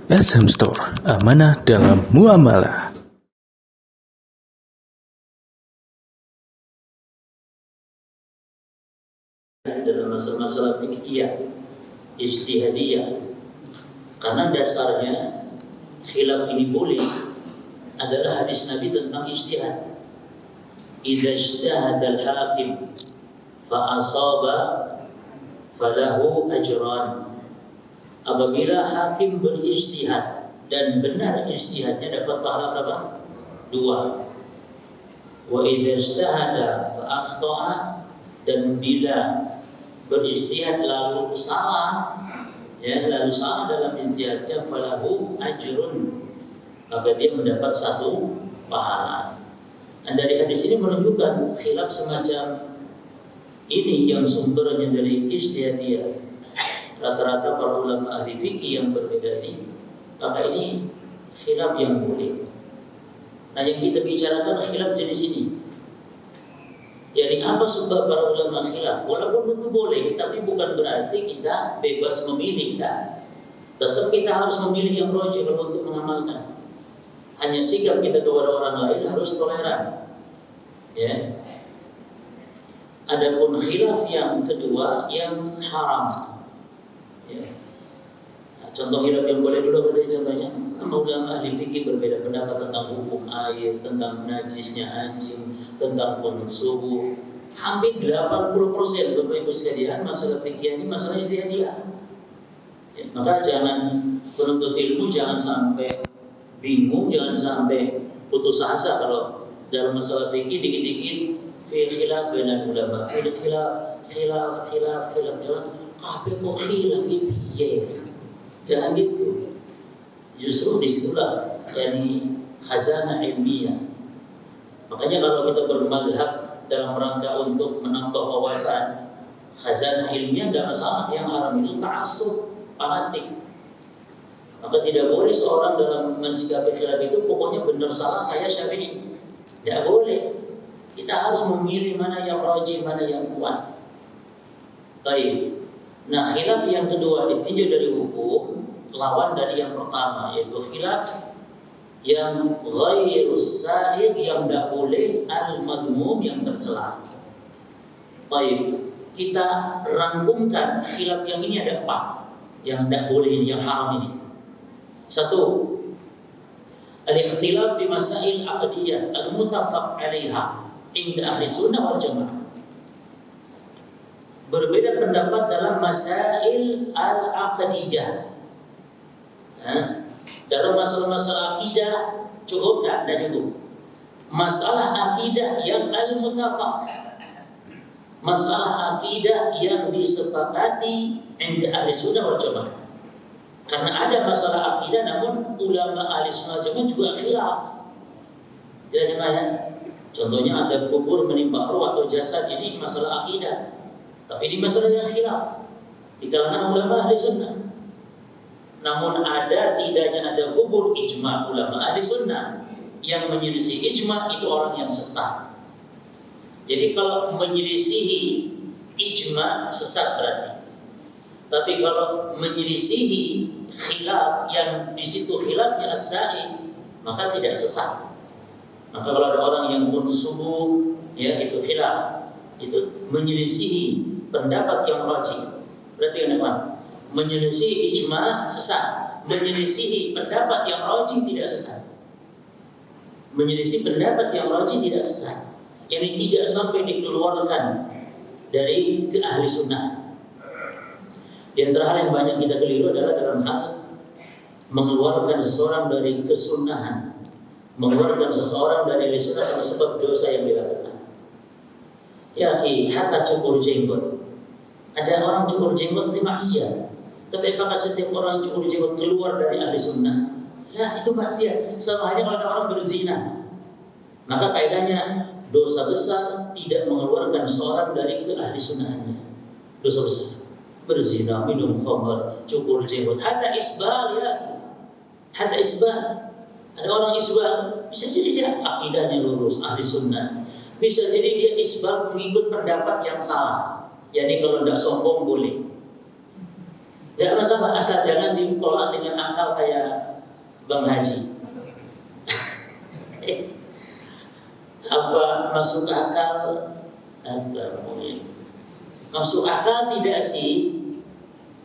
SM Store, amanah dalam muamalah. Dalam masalah-masalah fikih ijtihadiyah, karena dasarnya khilaf ini boleh adalah hadis Nabi tentang ijtihad. Idza ijtahada al-hakim fa asaba falahu ajran. Apabila hakim berijtihad dan benar ijtihadnya, dapat pahala berapa? 2. Wa idza ijtahada fa akhta'a, dan bila berijtihad lalu salah, lalu salah dalam ijtihadnya, falahu ajrun, maka dia mendapat 1 pahala. Dan dari hadis ini menunjukkan khilaf semacam ini yang sumbernya dari ijtihadiyah, rata-rata para ulama ahli fikih yang berbeda ini, maka ini khilaf yang boleh. Nah, yang kita bicarakan khilaf jenis ini. Jadi apa sebab para ulama khilaf? Walaupun itu boleh, tapi bukan berarti kita bebas memilih, kan? Tetap kita harus memilih yang rajih untuk mengamalkan. Hanya sikap kita kepada orang lain harus toleran. Ya. Adapun khilaf yang kedua yang haram. Ya. Nah, contoh khilaf yang boleh dulu pada contohnya, ulama ahli fikih berbeda pendapat tentang hukum air, tentang najisnya anjing, tentang subuh. Hampir 80% Bapak Ibu sekalian masalah fikih ini masalah ijtihadiyah. Ya, maka jangan penuntut ilmu jangan sampai bingung, jangan sampai putus asa kalau dalam masalah fikih dikit-dikit fi khilaf bainal ulama, fi khilaf jangan kabeh kok khilaf piye. Jangan gitu. Justru disitulah khazanah ilmiah. Makanya kalau kita bermadhab dalam rangka untuk menambah wawasan, khazanah ilmiah tidak masalah. Yang haram itu ta'assub, fanatik. Maka tidak boleh seorang dalam mensikapi khilaf itu pokoknya benar salah saya Syafi'i. Tidak boleh. Kita harus memilih mana yang rajih, mana yang kuat. Baik. Nah, khilaf yang kedua ditinjau dari hukum, lawan dari yang pertama, yaitu khilaf yang ghairus sa'id, yang tidak boleh, al-madhmum, yang tercela. Baik, kita rangkumkan khilaf yang ini ada 4 yang tidak boleh ini, yang haram ini. 1, al-ikhtilaf fi masail aqdiyah al-muttafaq 'alaiha inda ahli sunnah wal jamaah. Berbeda pendapat dalam masail al-aqdiyah. Dalam masalah-masalah akidah cukup tidak cukup. Masalah akidah yang al-muttafaq, masalah akidah yang disepakati inda ahli sunnah wal jamaah. Karena ada masalah akidah, namun ulama ahli sunnah jamaah juga khilaf. Jelas ya? Contohnya ada kubur menimpa roh atau jasad, ini masalah akidah. Tapi ini masalah yang khilaf di kalangan ulama ahli sunnah. Namun ada tidaknya ada kubur ijma ulama ahli sunnah. Yang menyelisih ijma itu orang yang sesat. Jadi kalau menyelisihi ijma sesat berarti. Tapi kalau menyelisihi khilaf yang di situ khilafnya as-sa'id, maka tidak sesat. Maka kalau ada orang yang pun subuh, itu khilaf, itu menyelisihi pendapat yang rajih. Berarti kan, menyelisihi ijma sesat, menyelisihi pendapat yang rajih tidak sesat. Menyelisih pendapat yang rajih tidak sesat, yang tidak sampai dikeluarkan dari ke ahli sunnah. Di antara hal yang banyak kita keliru adalah dalam hal mengeluarkan seseorang dari kesunahan, mengeluarkan seseorang dari ahli sunnah karena sebab dosa yang dilakukan. Ya akhi, hatta cukur jenggot. Ada orang cukur jenggot itu maksiat. Tapi apakah setiap orang cukur jenggot keluar dari ahli sunnah? Lah, itu maksiat. Sama halnya kalau ada orang berzina. Maka kaidahnya dosa besar tidak mengeluarkan seorang dari ke ahli sunnahnya. Dosa besar. Berzina, minum khamar, cukur jenggot, hatta isbal ya. Hatta isbal. Ada orang isbal, bisa jadi dia akidahnya lurus, ahli sunnah. Bisa jadi dia isbal mengikut pendapat yang salah. Jadi kalau tidak sombong boleh. Tidak masalah, asal jangan ditolak dengan akal kayak Bang Haji. Apa masuk akal? Masuk akal tidak sih?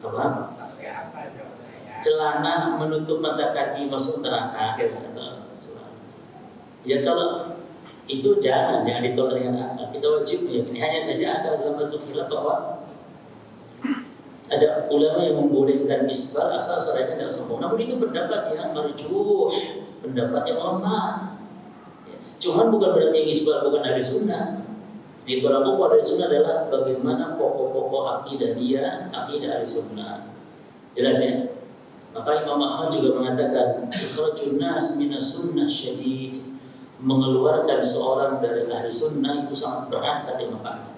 Apa? Celana menutup mata kaki masuk neraka gitu, atau ya kalau itu jangan ditolak dengan akal. Kita wajib meyakini. Hanya saja ada ulama itu khilaf bahwa ada ulama yang membolehkan isbal asal syariatnya tidak sempurna. Namun itu pendapat yang marjuh, pendapat yang lemah. Cuman bukan berarti yang isbal bukan ahli sunnah. Di tolak ukur ahli sunnah adalah bagaimana pokok-pokok akidah dia, akidah ahli sunnah. Jelas ya? Maka Imam Ahmad juga mengatakan ikhrajun nas minas sunnah syadid, mengeluarkan seorang dari ahli sunnah itu sangat berat, kata Imam Ahmad.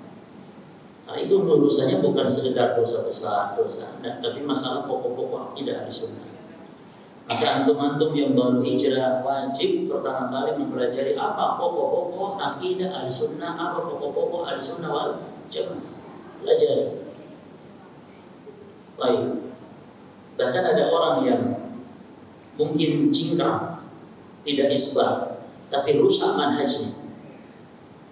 Nah, itu urusannya bukan sekedar dosa besar, tapi masalah pokok-pokok akidah ahli sunnah. Maka antum-antum yang baru hijrah wajib pertama kali mempelajari apa pokok-pokok akidah ahli sunnah, apa pokok-pokok ahli sunnah wal jamaah. Pelajari. Baik. Bahkan ada orang yang mungkin cingkrang, tidak isbah, tapi rusak manhajnya.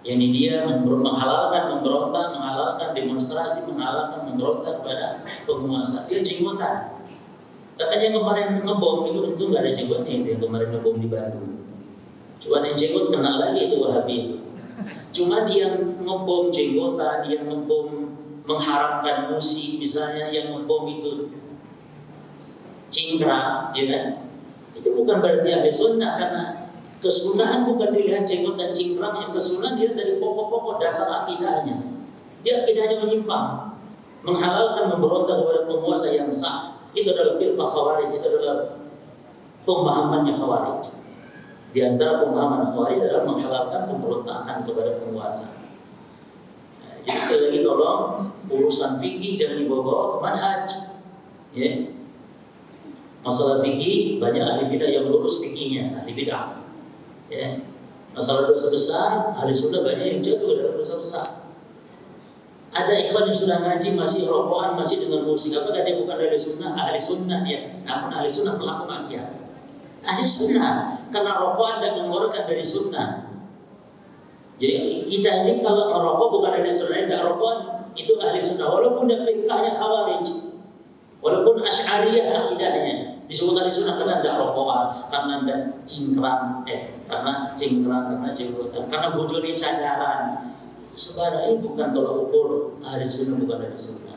Yani dia menghalalkan, memberontak, menghalalkan demonstrasi, menghalalkan, memberontak kepada penguasa. Dia jenggotan. Katanya kemarin ngebom itu nggak ada jenggotnya itu yang kemarin ngebom di Bandung. Cuma yang jenggot kena lagi itu Wahabi. Cuma yang ngebom jenggotan, yang ngebom mengharamkan musik misalnya, yang ngebom itu cingkrang, ya kan? Itu bukan berarti ahli sunnah, karena kesunahan bukan dilihat jenggot dan cingkrang. Yang kesunahan dia dari pokok-pokok dasar akidahnya. Dia akidahnya menyimpang, menghalalkan, memberontak kepada penguasa yang sah. Itu adalah firqah Khawarij, itu adalah pemahamannya Khawarij. Di antara pemahaman Khawarij adalah menghalalkan pemberontakan kepada penguasa. Nah, jadi sekali lagi tolong urusan fikih jangan dibawa ke manhaj. Ya. Masalah fikih banyak ahli bidah yang lurus fikihnya, ahli bidah. Ya. Masalah dosa besar, ahli sunnah banyak yang jatuh dalam dosa besar. Ada ikhwan yang sudah ngaji masih rokokan, masih dengan musik. Apakah dia bukan ahli sunnah? Ahli sunnah dia, namun ahli sunnah pelaku maksiat. Ahli sunnah karena rokokan dan mengeluarkan dari sunnah. Jadi kita ini kalau merokok bukan ahli sunnah, tidak rokokan itu ahli sunnah. Walaupun dia fikahnya Khawarij, walaupun Asy'ariyah akidahnya, disebut ahli sunnah karena tidak rokokan, karena tidak cingkrang, karena jenggotan, karena bujurnya cadaran. Sebenarnya ini bukan tolak ukur ahli sunnah, bukan ahli sunnah.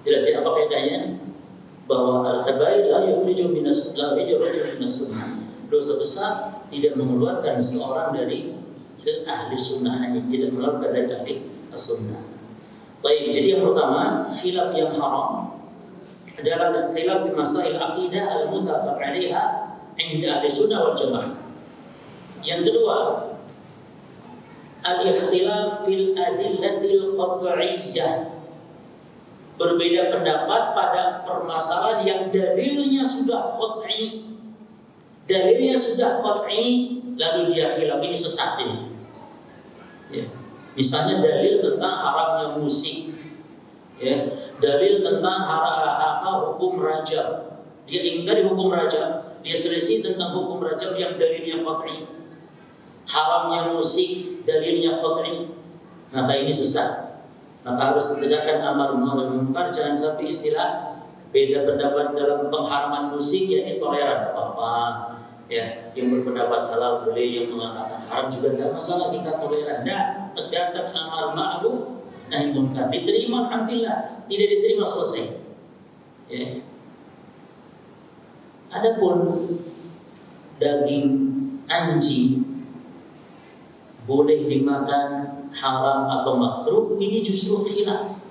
Jelas ya apa kaitannya? Bahwa al-kabair la yukhriju minas sunnah. Dosa besar tidak mengeluarkan seorang dari ke ahli sunnah, hanya tidak mengeluarkan dari ahli sunnah. Baik, jadi yang pertama khilaf yang haram adalah khilaf di masail aqidah al-muttafaq 'alaiha 'inda ahli sunnah wal jamaah. Yang kedua, al-ikhtilaf fil adillatil qat'iyyah, berbeda pendapat pada permasalahan yang dalilnya sudah qat'i, lalu dia khilaf, ini sesat ini. Ya. Misalnya dalil tentang haramnya musik, ya. Dalil tentang hukum rajam, dia ingkari hukum rajam, dia selisih tentang hukum rajam yang dalilnya qat'i. Haramnya musik dalilnya qat'i, maka ini sesat. Maka harus ditegakkan amar ma'ruf nahi munkar. Jangan sampai istilah beda pendapat dalam pengharaman musik ya ini toleran apa-apa. Ya, yang berpendapat halal boleh, yang mengatakan haram juga tidak masalah, kita toleran. Nah, tegakkan amar ma'ruf nahi munkar. Diterima alhamdulillah, tidak diterima selesai. Ya. Adapun daging anjing boleh dimakan, haram atau makruh, ini justru khilaf.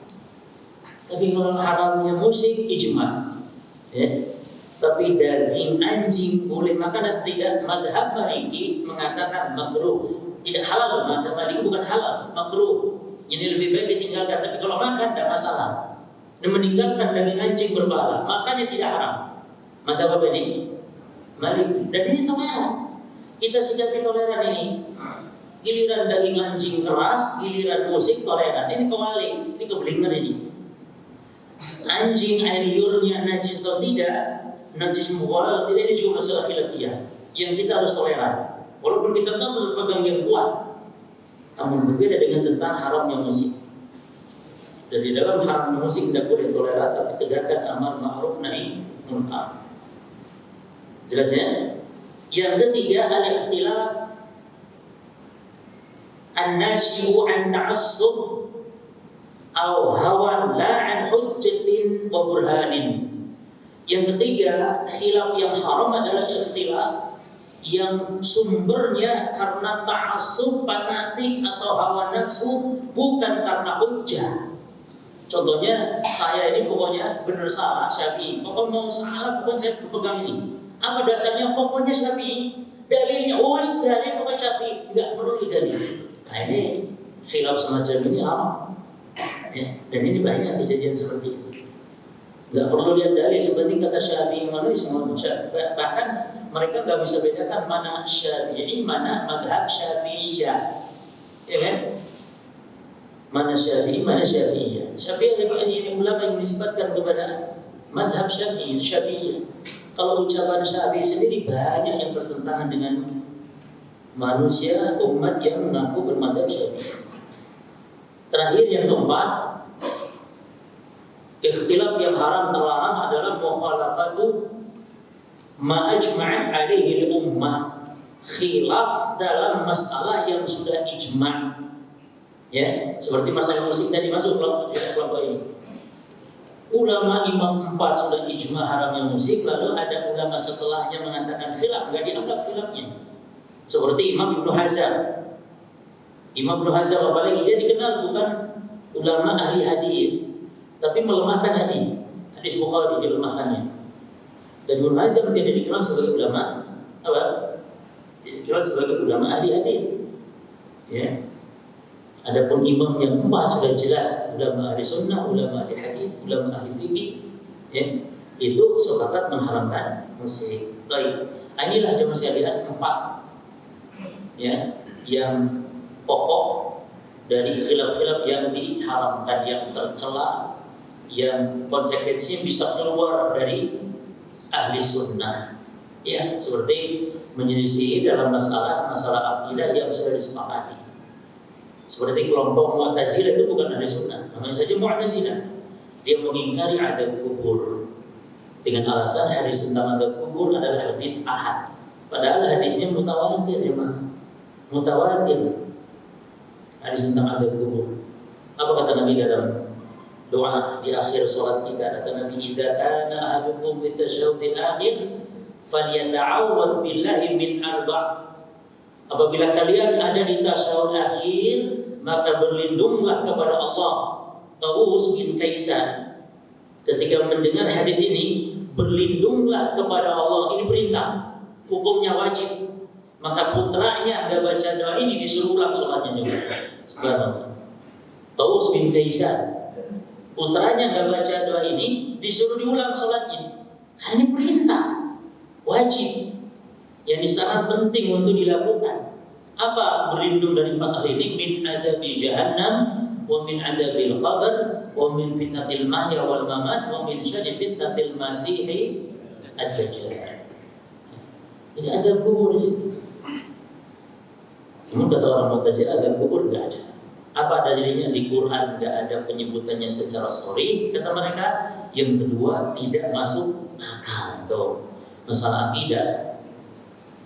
Tapi kalau haramnya musik ijma, ya. Tapi daging anjing boleh makan atau tidak? Mazhab Maliki mengatakan makruh, tidak halal. Mazhab Maliki bukan halal, makruh. Ini lebih baik ditinggalkan. Tapi kalau makan tidak masalah. Dan meninggalkan daging anjing berbala, makannya tidak haram. Mazhab apa ini? Maliki. Dan ini toleran. Kita sikapi toleran ini. Giliran daging anjing keras, giliran musik toleran. Ini kebalik, ini keblinger ini. anjing air liurnya najis atau tidak, najis mughalladh atau tidak, ini juga masalah khilafiyah yang kita harus toleran. Walaupun kita tahu berpegang yang kuat, namun berbeda dengan tentang haramnya musik. Dan di dalam haramnya musik tidak boleh toleran, tapi tegakkan amar ma'ruf nahi munkar. Jelas ya? Yang ketiga, al-ikhtilaf an-nashi'u an ta'assub atau hawan la an hujjatin wa burhanin. Yang ketiga, khilaf yang haram adalah ikhtilaf yang sumbernya karena ta'assub fanatik atau hawa nafsu, bukan karena hujjah. Contohnya, saya ini pokoknya benar salah Syafi'i. Pokoknya mau salah, bukan saya pegang ini. Apa dasarnya? Pokoknya Syafi'i. Dalilnya, dalil pokoknya Syafi'i. Enggak perlu dalil. Nah ini khilaf semacam ini haram. Ya, dan ini banyak kejadian seperti itu. Enggak perlu lihat dalil, seperti kata Syafi'i mana semua. Bahkan mereka nggak bisa bedakan mana Syafi'i, mana madhab Syafi'iyah. Ya kan? Mana Syafi'i, mana Syafi'iyah. Syafi'iyah ini ulama yang disebutkan kepada madhab Syafi'iyah. Kalau ucapan Syafi'i sendiri banyak yang bertentangan dengan manusia, umat yang mengaku bermadhab Syafi'i. Terakhir yang keempat, ikhtilaf yang haram terlarang adalah mukhalafatu ma ajma'at alaihi al-ummah. Khilaf dalam masalah yang sudah ijma'. Ya, seperti masalah musik tadi masuk kelompok ini. Ulama imam 4 sudah ijma' haramnya musik, lalu ada ulama setelahnya mengatakan khilaf, enggak dianggap khilafnya. Seperti Imam Ibnu Hazm. Imam Ibnu Hazm apalagi dia dikenal bukan ulama ahli hadis, tapi melemahkan hadis. Hadis Bukhari dilemahkannya. Dan Ibnu Hazm tidak dikenal sebagai ulama apa? Tidak dikenal sebagai ulama ahli hadis. Ya. Adapun imam yang 4 sudah jelas ulama ahli sunnah, ulama ahli hadis, ulama ahli fikih, ya, itu sepakat mengharamkan musik. Baik, inilah cuma saya lihat 4 ya yang pokok dari khilaf-khilaf yang diharamkan, yang tercela, yang konsekuensinya bisa keluar dari ahli sunnah. Ya, seperti menyelisih dalam masalah akidah yang sudah disepakati. Seperti kelompok Mu'tazilah itu bukan ahli sunnah, namanya saja Mu'tazilah. Dia mengingkari adab kubur dengan alasan hadis tentang adab kubur adalah hadis ahad. Padahal hadisnya mutawatir, jemaah. Mutawatir hadis tentang adab kubur. Apa kata Nabi dalam doa di akhir salat kita? Kata Nabi, "Idza kana ahadukum fi tasyahhudil akhir falyata'awwad billahi min arba'." Apabila kalian ada di tasyahud akhir, maka berlindunglah kepada Allah. Tawus bin Kaisan ketika mendengar hadis ini, berlindunglah kepada Allah. Ini perintah, hukumnya wajib. Maka putranya nggak baca doa ini disuruh ulang sholatnya juga. Subhanallah. Tawus bin Kaisan, putranya nggak baca doa ini disuruh diulang sholatnya. Ini perintah, wajib. Yang sangat penting untuk dilakukan. Apa berlindung dari 4 hal ini? Min adabi jahannam, wa min adabil qabr, wa min fitnatil mahya wal mamat, wa min syarri fitnatil masihi ad-dajjal. Jadi ada kubur di situ. Namun kata orang Mu'tazilah, ada kubur enggak ada. Apa dalilnya? Di Quran enggak ada penyebutannya secara sharih, kata mereka. Yang kedua, tidak masuk akal. Tuh, masalah akidah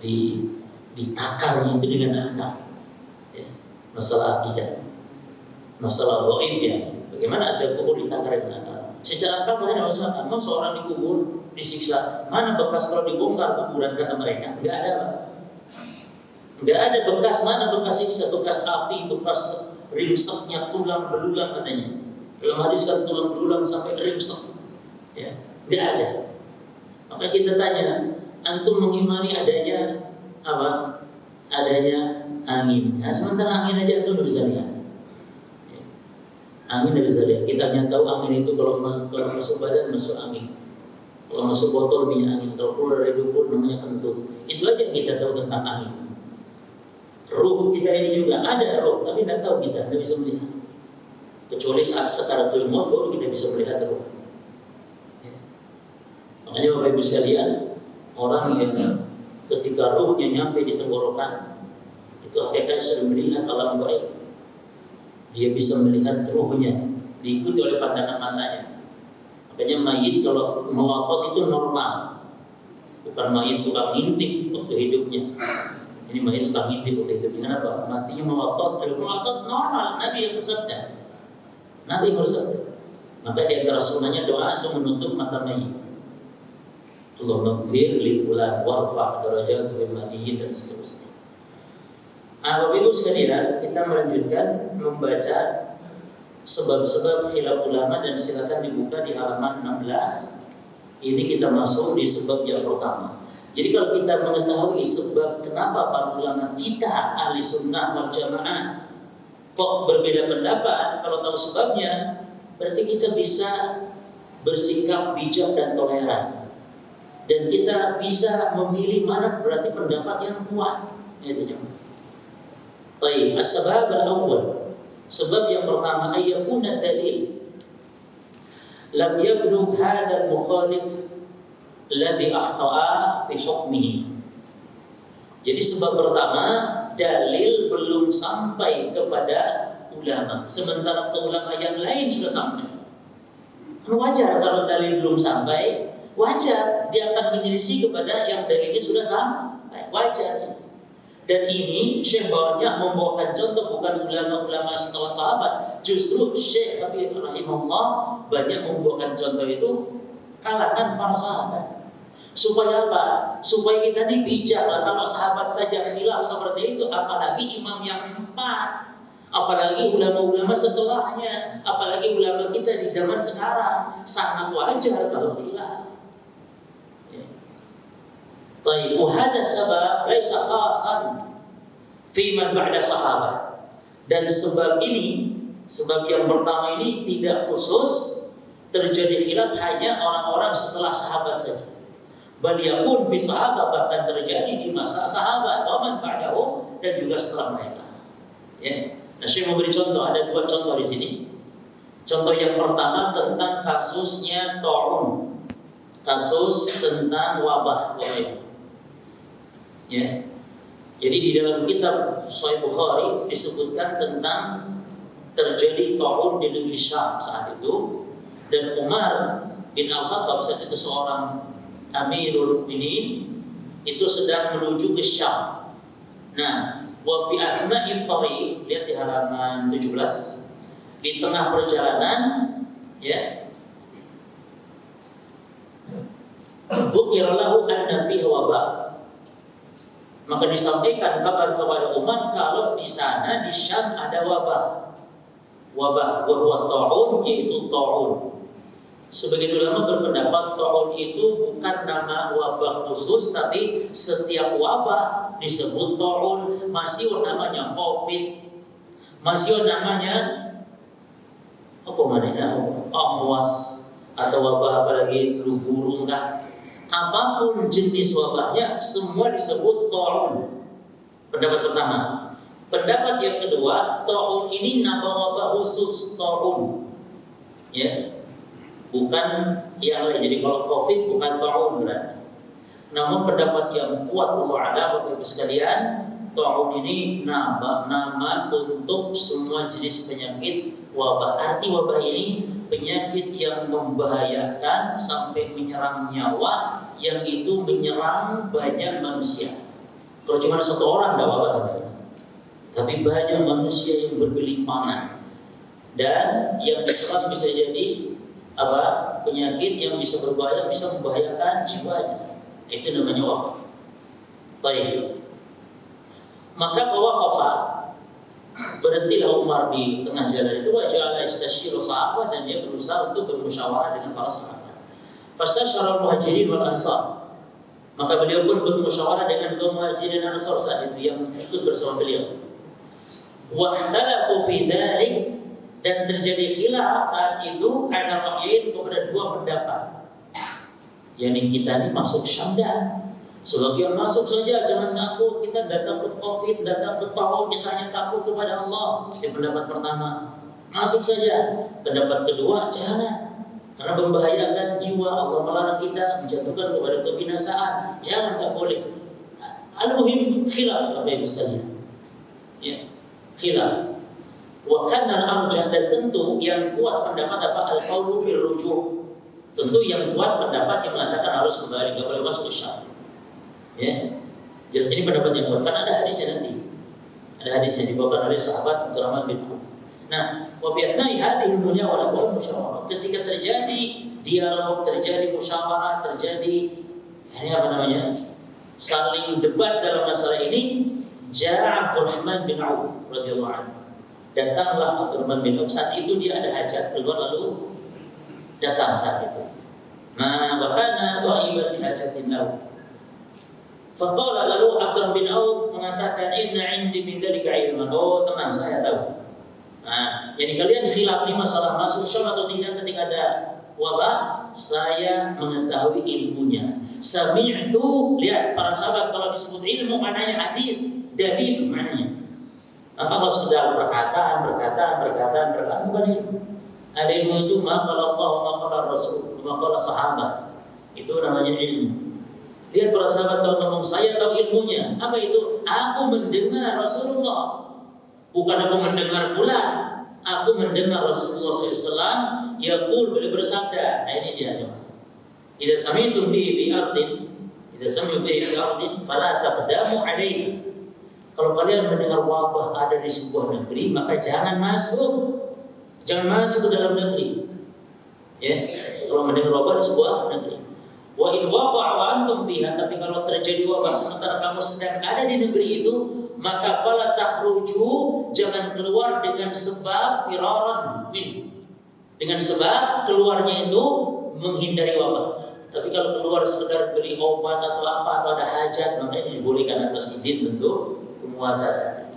ditakarnya itu dengan akal, ya. Masalah akidah, masalah gaib ya. Bagaimana ada kubur ditakar dengan akal? Secara akal tidak masuk akal. Memang seorang dikubur disiksa, mana bekas kalau dibongkar kuburan, kata mereka nggak ada, Pak. Nggak ada bekas, mana bekas siksa, bekas api, bekas rimseknya tulang belulang katanya. Dalam hadis kan tulang belulang sampai rimsek, ya nggak ada. Maka kita tanya, antum mengimani adanya apa? Adanya angin. Nah, sementara angin aja antum tidak bisa lihat. Ya. Angin tidak bisa lihat. Kita hanya tahu angin itu kalau masuk badan masuk angin. Kalau masuk botol minyak angin. Kalau keluar dari dubur namanya kentut. Itu aja yang kita tahu tentang angin. Ruh kita ini juga ada ruh, tapi tidak tahu kita, tidak bisa melihat. Kecuali saat sakaratul maut baru kita bisa melihat ruh. Makanya Bapak Ibu sekalian, orang yang ketika ruhnya nyampe di tenggorokan, itu hakikatnya sudah melihat alam gaib. Dia bisa melihat ruhnya, diikuti oleh pandangan matanya. Makanya mayit kalau melotot itu normal, bukan mayit tukang ngintip waktu hidupnya. Ini mayit tukang ngintip waktu hidupnya. Kenapa? Matinya melotot, melotot normal. Nabi yang bersabda. Nabi bersabda. Maka di antara sunnahnya doa itu menutup mata mayit. Allahumma ighfir li fulan warfa' darajatuhu fil mahdiyyin dan seterusnya. Bapak Ibu sekalian, kita melanjutkan membaca sebab-sebab khilaf ulama dan silakan dibuka di halaman 16. Ini kita masuk di sebab yang pertama. Jadi kalau kita mengetahui sebab kenapa para ulama kita ahli sunnah wal jamaah kok berbeda pendapat, kalau tahu sebabnya, berarti kita bisa bersikap bijak dan toleran. Dan kita bisa memilih mana berarti pendapat yang kuat. Itu jemaah. Baik, as-sabab al-awwal. Sebab yang pertama, ayyakuna dalil lam yablugh hadha al-mukhalif alladhi akhta'a fi hukmihi. Jadi sebab pertama, dalil belum sampai kepada ulama, sementara ke ulama yang lain sudah sampai. Wajar kalau dalil belum sampai, wajar dia akan menyelisih kepada yang dalilnya sudah sampai, wajar. Dan ini Syekh banyak membawakan contoh bukan ulama-ulama setelah sahabat. Justru Syekh Habib rahimahullah banyak membawakan contoh itu kalangan para sahabat. Supaya apa? Supaya kita ini bijak lah. Kalau sahabat saja khilaf seperti itu, apalagi imam yang 4, apalagi ulama-ulama setelahnya, apalagi ulama kita di zaman sekarang. Sangat wajar kalau khilaf. Baik, wahada sabab laisa khasan fi man ba'da sahabat. Dan sebab ini, sebab yang pertama ini tidak khusus terjadi khilaf hanya orang-orang setelah sahabat saja. Bal yakun fi sahabat, bahkan terjadi di masa sahabat, wa man ba'dahum, dan juga setelah mereka. Ya. Nah, saya mau beri contoh, ada 2 contoh di sini. Contoh yang pertama tentang kasusnya ta'un. Kasus tentang wabah. Ya. Jadi di dalam kitab Sahih Bukhari disebutkan tentang terjadi ta'un di negeri Syam saat itu, dan Umar bin Al-Khattab saat itu seorang Amirul Mukminin itu sedang menuju ke Syam. Nah, wa fi asna'i thariq, lihat di halaman 17, di tengah perjalanan ya, dzukira lahu anna fihi wabah. Maka disampaikan kabar kepada Umar kalau di sana di Syam ada wabah. Wabah wa ta'un, yaitu ta'un. Sebagian ulama berpendapat ta'un itu bukan nama wabah khusus, tapi setiap wabah disebut ta'un. Masih namanya Covid, masih namanya apa namanya, amwas, atau wabah apalagi flu burung kan. Apapun jenis wabahnya semua disebut ta'un. Pendapat pertama. Pendapat yang kedua, ta'un ini nama wabah khusus, ta'un. Ya. Bukan yang lain. Jadi kalau Covid bukan ta'un berarti. Namun pendapat yang kuat Allah Bapak Ibu sekalian, ta'un ini nama untuk semua jenis penyakit wabah. Arti wabah ini penyakit yang membahayakan sampai menyerang nyawa, yang itu menyerang banyak manusia. Kalau cuma satu orang tidak apa-apa, tapi banyak manusia yang bergelimpangan, dan yang diserang bisa jadi penyakit yang bisa berbahaya, bisa membahayakan jiwanya. Itu namanya wabah. Baik. Maka waqafa, berhentilah Umar di tengah jalan itu, wa ja'ala yastasyiru sahabat, dan dia berusaha untuk bermusyawarah dengan para sahabat. Fastasyara al-muhajirin wal ansar. Maka beliau pun bermusyawarah dengan kaum muhajirin dan ansar saat itu yang ikut bersama beliau. Wa ikhtalafu fi dzalik, dan terjadi khilaf saat itu ada ra'yin kepada 2 pendapat. Yani kita ini masuk Syam dah. Sebagian masuk saja, jangan takut, kita tidak takut Covid, tidak takut ta'un, kita hanya takut kepada Allah. Itu pendapat pertama. Masuk saja. Pendapat kedua, jangan. karena membahayakan jiwa. Allah melarang kita menjatuhkan kepada kebinasaan. Jangan, tak boleh. Al-muhim khilaf Bapak Ibu sekalian. Ya, khilaf. Wa kana al-arjah, dan tentu yang kuat pendapat apa? Al-qaulu bil ruju'. Tentu yang kuat pendapat yang mengatakan harus kembali, enggak boleh masuk Islam. Ya. Jelas ini pendapat yang kuat, karena ada hadisnya nanti. Ada hadis yang dibawakan oleh sahabat Abdurrahman bin Auf. Nah, wa bi athnai hadhihi al-munyawalah wal musyawarah, ketika terjadi dialog, terjadi musyawarah, terjadi ini apa namanya? Saling debat dalam masalah ini, ja'a Abdurrahman bin Auf radhiyallahu anhu. Datanglah Abdurrahman bin Auf, saat itu dia ada hajat, keluar lalu datang saat itu. Nah, bahkan ghaiban bi hajatin lahu. Faqala, lalu Abdurrahman bin Auf mengatakan, inna indi min dzalika ilman. Oh, tenang, saya tahu. Nah, jadi kalian khilaf nih masalah masuk Islam atau tidak ketika ada wabah, saya mengetahui ilmunya. Sami'tu, lihat para sahabat kalau disebut ilmu maknanya hadis, dalil maknanya. Apa kalau sekedar perkataan, bukan ilmu. Ada ilmu itu maqala Allah, maqala Rasul, maqala sahabat. Itu namanya ilmu. Lihat para sahabat kalau ngomong, saya tahu ilmunya. Apa itu? Aku mendengar Rasulullah. Bukan aku mendengar fulan. Aku mendengar Rasulullah SAW. Yaqul, beliau bersabda. Nah ini dia coba. Idza sami'tum bi ardin, fala taqdamu alaihi. Kalau kalian mendengar wabah ada di sebuah negeri, maka jangan masuk. Jangan masuk ke dalam negeri. Ya, kalau mendengar wabah di sebuah negeri. Wa in waqa'a wa antum fiha, tapi kalau terjadi wabah sementara kamu sedang ada di negeri itu, maka fala takhruju, jangan keluar dengan sebab firaran min. Dengan sebab keluarnya itu menghindari wabah. Tapi kalau keluar sekedar beli obat atau apa, atau ada hajat, maka ini dibolehkan atas izin tentu penguasa saja.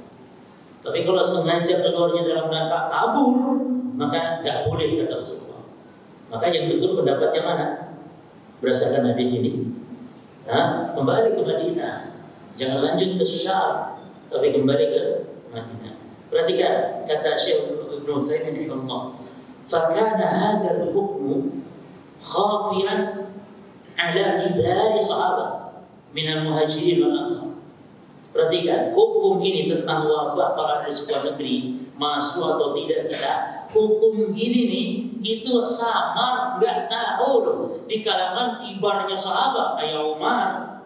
Tapi kalau sengaja keluarnya dalam rangka kabur, maka tidak boleh kata Rasulullah. Maka yang betul pendapatnya mana? Berdasarkan hadis ini, nah, kembali ke Madinah, jangan lanjut ke Syam, tapi kembali ke Madinah. Perhatikan kata Syekh Ibnu Utsaimin rahimahullah, "Fakana hadzal hukmu khafiyan ala kibari sahabat min al-muhajirin wal ansar." Perhatikan, hukum ini tentang wabah kalau ada di sebuah negeri, masuk atau tidak hukum gini nih, itu sama nggak tahu loh di kalangan kibarnya sahabat kayak Umar,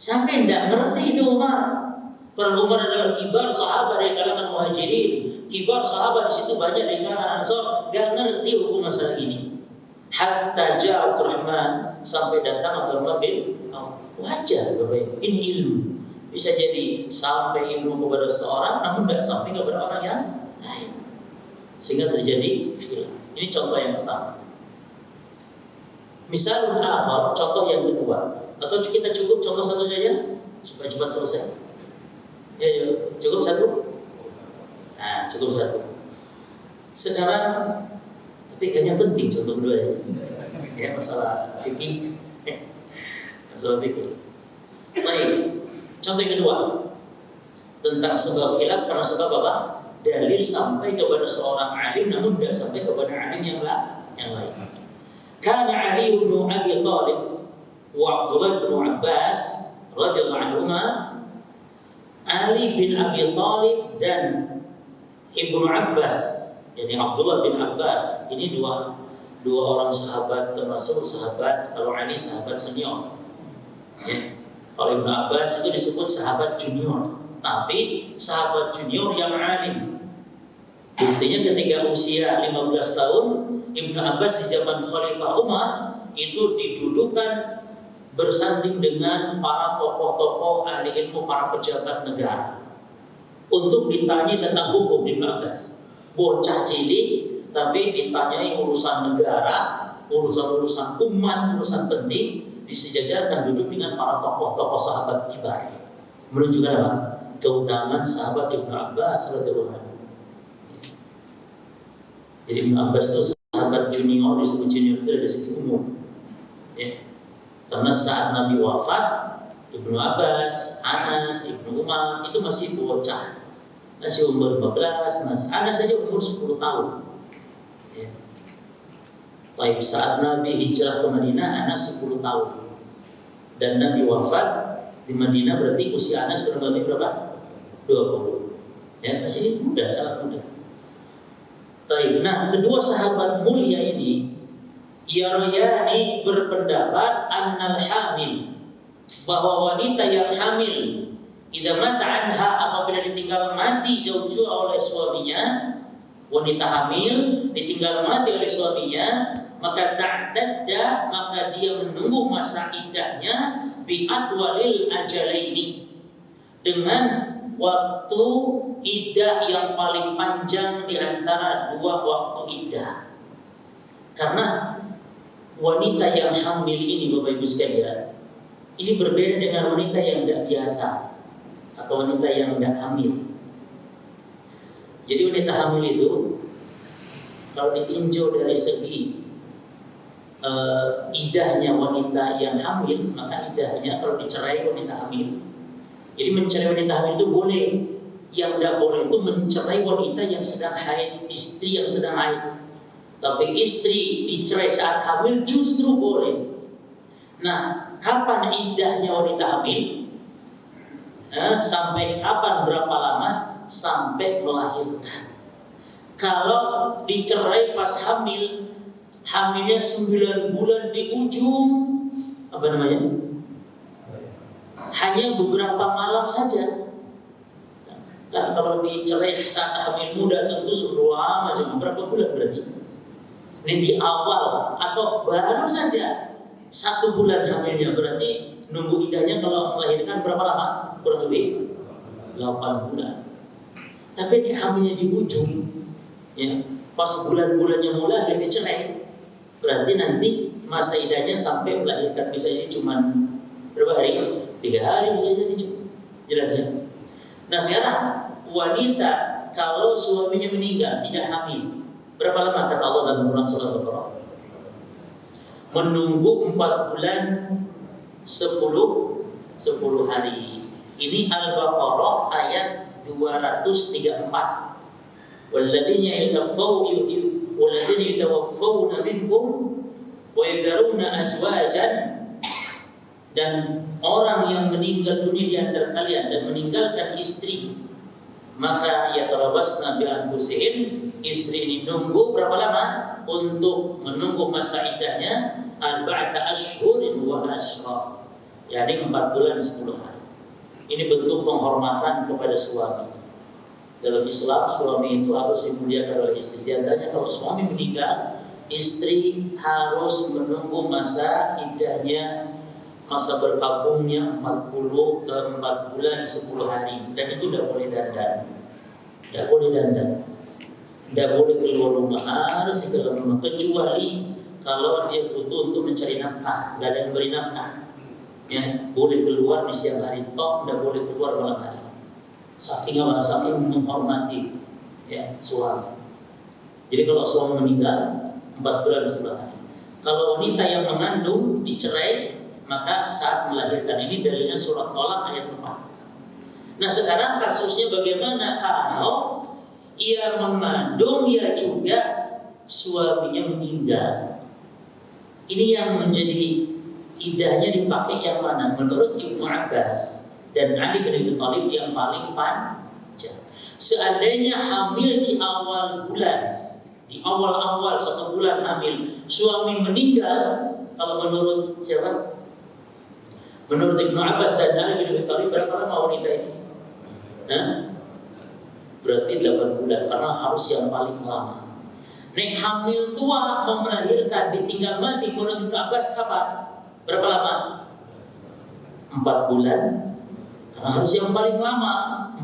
sampai nggak ngerti itu Umar. Karena Umar adalah kibar sahabat dari kalangan muhajirin, kibar sahabat di situ banyak dari kalangan ansar, nggak ngerti hukum masalah ini. Hatta ja'a Abdurrahman, sampai datang Abdurrahman bin Auf. Wajar Bapak, ini ilmu. Bisa jadi sampai ilmu kepada seorang, namun nggak sampai kepada orang yang lain, sehingga terjadi khilaf. Ini contoh yang pertama. Misalnya akhir, contoh yang kedua. Atau kita cukup contoh satu saja supaya cepat selesai. Ya, cukup satu. Nah, cukup satu. Sekarang, tapi kayaknya penting contoh kedua ya. Ya, masalah fikih. Masalah fikih. Baik. Contoh yang kedua tentang sebab khilaf, karena sebab apa? Dalil sampai kepada seorang alim namun tidak sampai kepada alim yang lain. Kana Ali bin Abi Thalib wa Abdullah bin Abbas radhiyallahu anhuma, Ali bin Abi Thalib dan Ibnu Abbas, jadi Abdullah bin Abbas, ini dua orang sahabat, termasuk sahabat, kalau Ali sahabat senior. Ya. Kalau Ibnu Abbas itu disebut sahabat junior, tapi sahabat junior yang alim. Buktinya ketika usia 15 tahun, Ibnu Abbas di zaman Khalifah Umar itu didudukan bersanding dengan para tokoh-tokoh ahli ilmu, para pejabat negara, untuk ditanya tentang hukum. Ibnu Abbas bocah cilik, tapi ditanyai urusan negara, urusan umat, urusan penting, disejajarkan duduk dengan para tokoh-tokoh sahabat kibar. Menunjukkan apa? Keutamaan sahabat Ibnu Abbas radhiyallahu anhu. Jadi Ibnu Abbas itu sahabat junior, disebut junior itu dari segi umur. Ya. Karena saat Nabi wafat, Ibnu Abbas, Anas, Ibnu Umar itu masih bocah, masih umur 15, Anas saja umur 10 tahun. Ya. Baik, saat Nabi hijrah ke Madinah Anas 10 tahun. Dan Nabi wafat di Madinah berarti usia Anas kurang lebih berapa? 20. Ya, masih muda, sangat muda. Baik, nah kedua sahabat mulia ini Yarayani berpendapat annal hamil, bahwa wanita yang hamil idza mata anha, apabila ditinggal mati jauh-jauh oleh suaminya, wanita hamil ditinggal mati oleh suaminya, maka ta'tadda, maka dia menunggu masa iddahnya bi adwalil ajalaini, dengan waktu iddah yang paling panjang di antara dua waktu iddah. Karena wanita yang hamil ini, Bapak Ibu sekalian, ini berbeda dengan wanita yang tidak biasa atau wanita yang tidak hamil. Jadi wanita hamil itu kalau ditinjau dari segi idahnya wanita yang hamil, maka idahnya kalau dicerai wanita hamil. Jadi mencerai wanita hamil itu boleh. Yang tidak boleh itu mencerai wanita yang sedang haid, istri yang sedang haid. Tapi istri dicerai saat hamil justru boleh. Nah, kapan idahnya wanita hamil? Sampai kapan, berapa lama? Sampai melahirkan. Kalau dicerai pas hamil, hamilnya 9 bulan di ujung, hanya beberapa malam saja. Nah, kalau dicerai saat hamil muda tentu lama, berapa bulan berarti? Ini di awal atau baru saja 1 bulan hamilnya, berarti nunggu idahnya kalau melahirkan berapa lama? Kurang lebih 8 bulan. Tapi ini hamilnya di ujung, ya, pas bulan-bulannya mulai dicerai, berarti nanti masa idahnya sampai melahirkan bisa jadi cuma berapa hari? 3 hari bisa jadi cukup. Jelas ya? Nah sekarang wanita kalau suaminya meninggal tidak hamil, berapa lama kata Allah dalam Quran surah Al-Baqarah? Menunggu 4 bulan 10 hari. Ini Al-Baqarah ayat 234. Walladzina yatawaffawna minkum wa yadharuna azwajan, dan orang yang meninggal dunia di antara kalian dan meninggalkan istri, maka yatarabasna bi anfusihim, istri ini nunggu berapa lama? Untuk menunggu masa iddahnya arba'ata ashhurin wa ashra, yakni 4 bulan 10 hari. Ini bentuk penghormatan kepada suami. Dalam Islam suami itu harus dimuliakan oleh istri. Di antaranya kalau suami meninggal, istri harus menunggu masa iddahnya, masa berkabungnya 4 bulan 10 hari. Dan itu tidak boleh dandan. Tidak boleh dandan. Tidak boleh keluar rumah, harus di dalam rumah. Kecuali kalau dia butuh untuk mencari nafkah, tidak ada yang beri nafkah, ya, boleh keluar di siang hari, toh tidak boleh keluar malam hari. Saking menghormati, ya, suami. Jadi kalau suami meninggal 4 bulan 10 hari. Kalau wanita yang mengandung dicerai, maka saat melahirkan. Ini dalilnya surat Tolak ayat 4. Nah sekarang kasusnya bagaimana kalau ia mengandung, ia juga suaminya meninggal? Ini yang menjadi idahnya dipakai yang mana? Menurut Ibnu Abbas dan Ali bin Abi Thalib yang paling panjang. Seandainya hamil di awal bulan, di awal-awal 1 bulan hamil, suami meninggal, kalau menurut siapa? Menurut Ibnu Abbas dan Ali bin Abi Thalib, berapa lama wanita ini? Berarti 8 bulan, karena harus yang paling lama. Nek hamil tua mau melahirkan ditinggal mati, menurut Ibnu Abbas kapan? Berapa lama? 4 bulan. Karena harus yang paling lama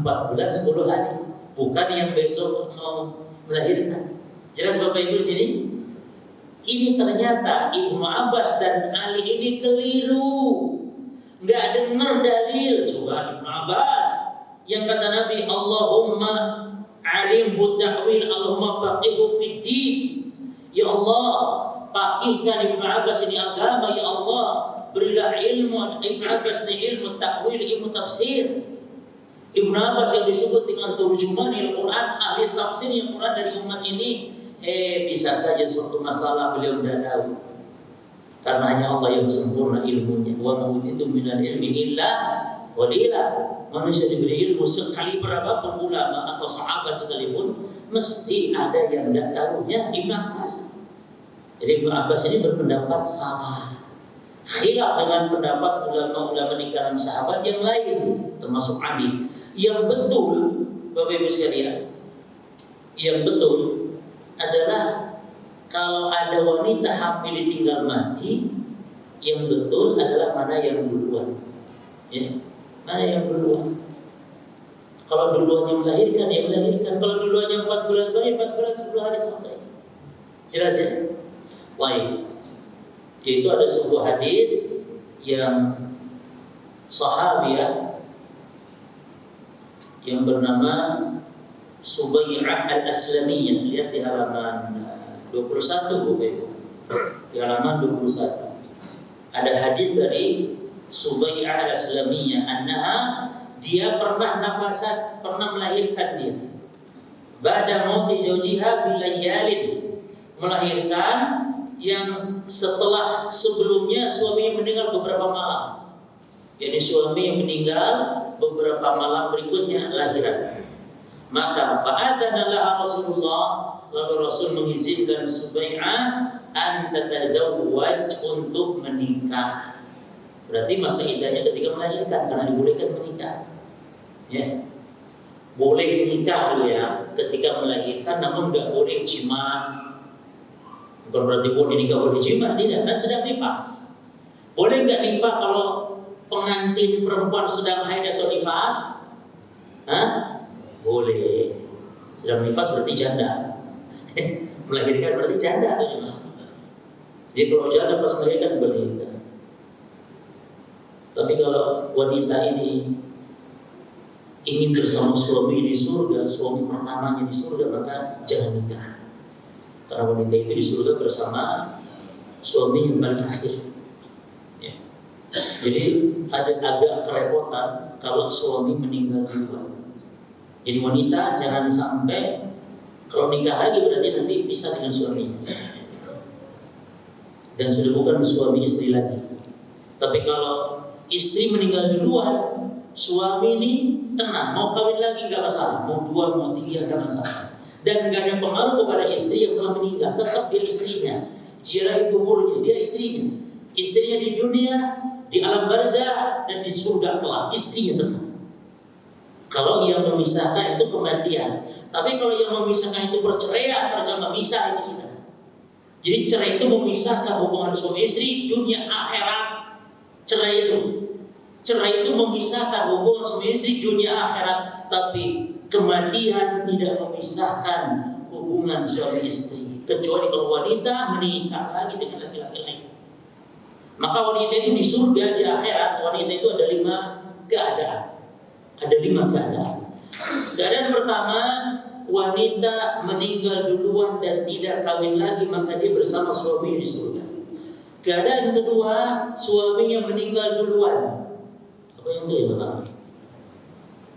4 bulan 10 hari, bukan yang besok mau melahirkan. Jelas Bapak Ibu di sini? Ini ternyata Ibnu Abbas dan Ali ini keliru. Enggak dengar dalil. Coba Ibnu Abbas yang kata Nabi, Allahumma alimhu ta'wil, Allahumma faqihu fid din. Ya Allah, faqihkan Ibnu Abbas ini agama, ya Allah, berilah ilmu Ibnu Abbas ini, ilmu ta'wil, ilmu tafsir. Ibnu Abbas yang disebut dengan turjuman Al-Quran, ahli tafsir Al-Quran dari umat ini, Bisa saja suatu masalah beliau tidak tahu. Karena hanya Allah yang sempurna ilmunya. Wa ma utitu minal ilmi illa qalila. Manusia diberi ilmu sekali berapapun ulama atau sahabat sekalipun, mesti ada yang tidak tahunya. Ibnu Abbas. Jadi Ibnu Abbas ini berpendapat salah, khilaf dengan pendapat ulama-ulama di kalangan sahabat yang lain, termasuk Ali. Yang betul, Bapak Ibu sekalian, yang betul adalah kalau ada wanita hamil ditinggal mati, yang betul adalah mana yang duluan, ya, mana yang duluan. Kalau duluannya melahirkan, ya melahirkan. Kalau duluannya 4 bulan, ya 4 bulan 10 hari selesai. Jelas ya? Baik. Yaitu ada sebuah hadis yang sahabiah yang bernama Subai'ah al-Aslamiyah. Lihat di halaman 21, Bu Ibu. Di halaman 21. Ada hadis dari Subai'ah al-Aslamiyah, annaha, dia pernah nafasat, pernah melahirkan dia. Ba'da mauti zawjiha bilayalin, melahirkan yang setelah sebelumnya suaminya meninggal beberapa malam. Jadi suami yang meninggal beberapa malam berikutnya lahiran. Maka fa'adana laha Rasulullah, lalu Rasul mengizinkan Subai'ah an tatazawwaj, untuk menikah. Berarti masa iddahnya ketika melahirkan, karena dibolehkan menikah. Ya. Boleh menikah dulu ya ketika melahirkan, namun enggak boleh jima. Bukan berarti boleh nikah boleh jima, tidak, kan sedang nifas. Boleh enggak nifas kalau pengantin perempuan sedang haid atau nifas? Hah? Boleh. Sedang nifas berarti janda. Melahirkan berarti janda. Jadi kalau janda pas melahirkan boleh. Tapi kalau wanita ini ingin bersama suami di surga, suami pertamanya di surga, maka jangan nikah. Karena wanita itu di surga bersama suami yang paling akhir. Ya. Jadi ada agak kerepotan kalau suami meninggal duluan. Jadi wanita jangan sampai kalau nikah lagi berarti nanti pisah dengan suaminya. Dan sudah bukan suami istri lagi. Tapi kalau istri meninggal duluan, suami ini tenang, mau kawin lagi gak masalah, mau 2, mau 3 gak masalah. Dan gak ada pengaruh kepada istri yang telah meninggal, tetap dia istrinya. Ziarahi kuburnya, dia istrinya. Istrinya di dunia, di alam barzah, dan di surga kelak, istrinya tetap. Kalau yang memisahkan itu kematian. Tapi kalau yang memisahkan itu perceraian, perjanjian misah itu kita. Jadi cerai itu memisahkan hubungan suami istri, dunia akhirat. Cerai itu memisahkan hubungan suami istri, dunia akhirat. Tapi kematian tidak memisahkan hubungan suami istri, kecuali kalau wanita menikah lagi dengan laki-laki lain. Maka wanita itu di surga, di akhirat, wanita itu ada 5 keadaan. Ada 5 keadaan. Keadaan pertama, wanita meninggal duluan dan tidak kawin lagi, maka dia bersama suami di surga. Keadaan kedua, suaminya meninggal duluan. Apa yang itu yang pertama?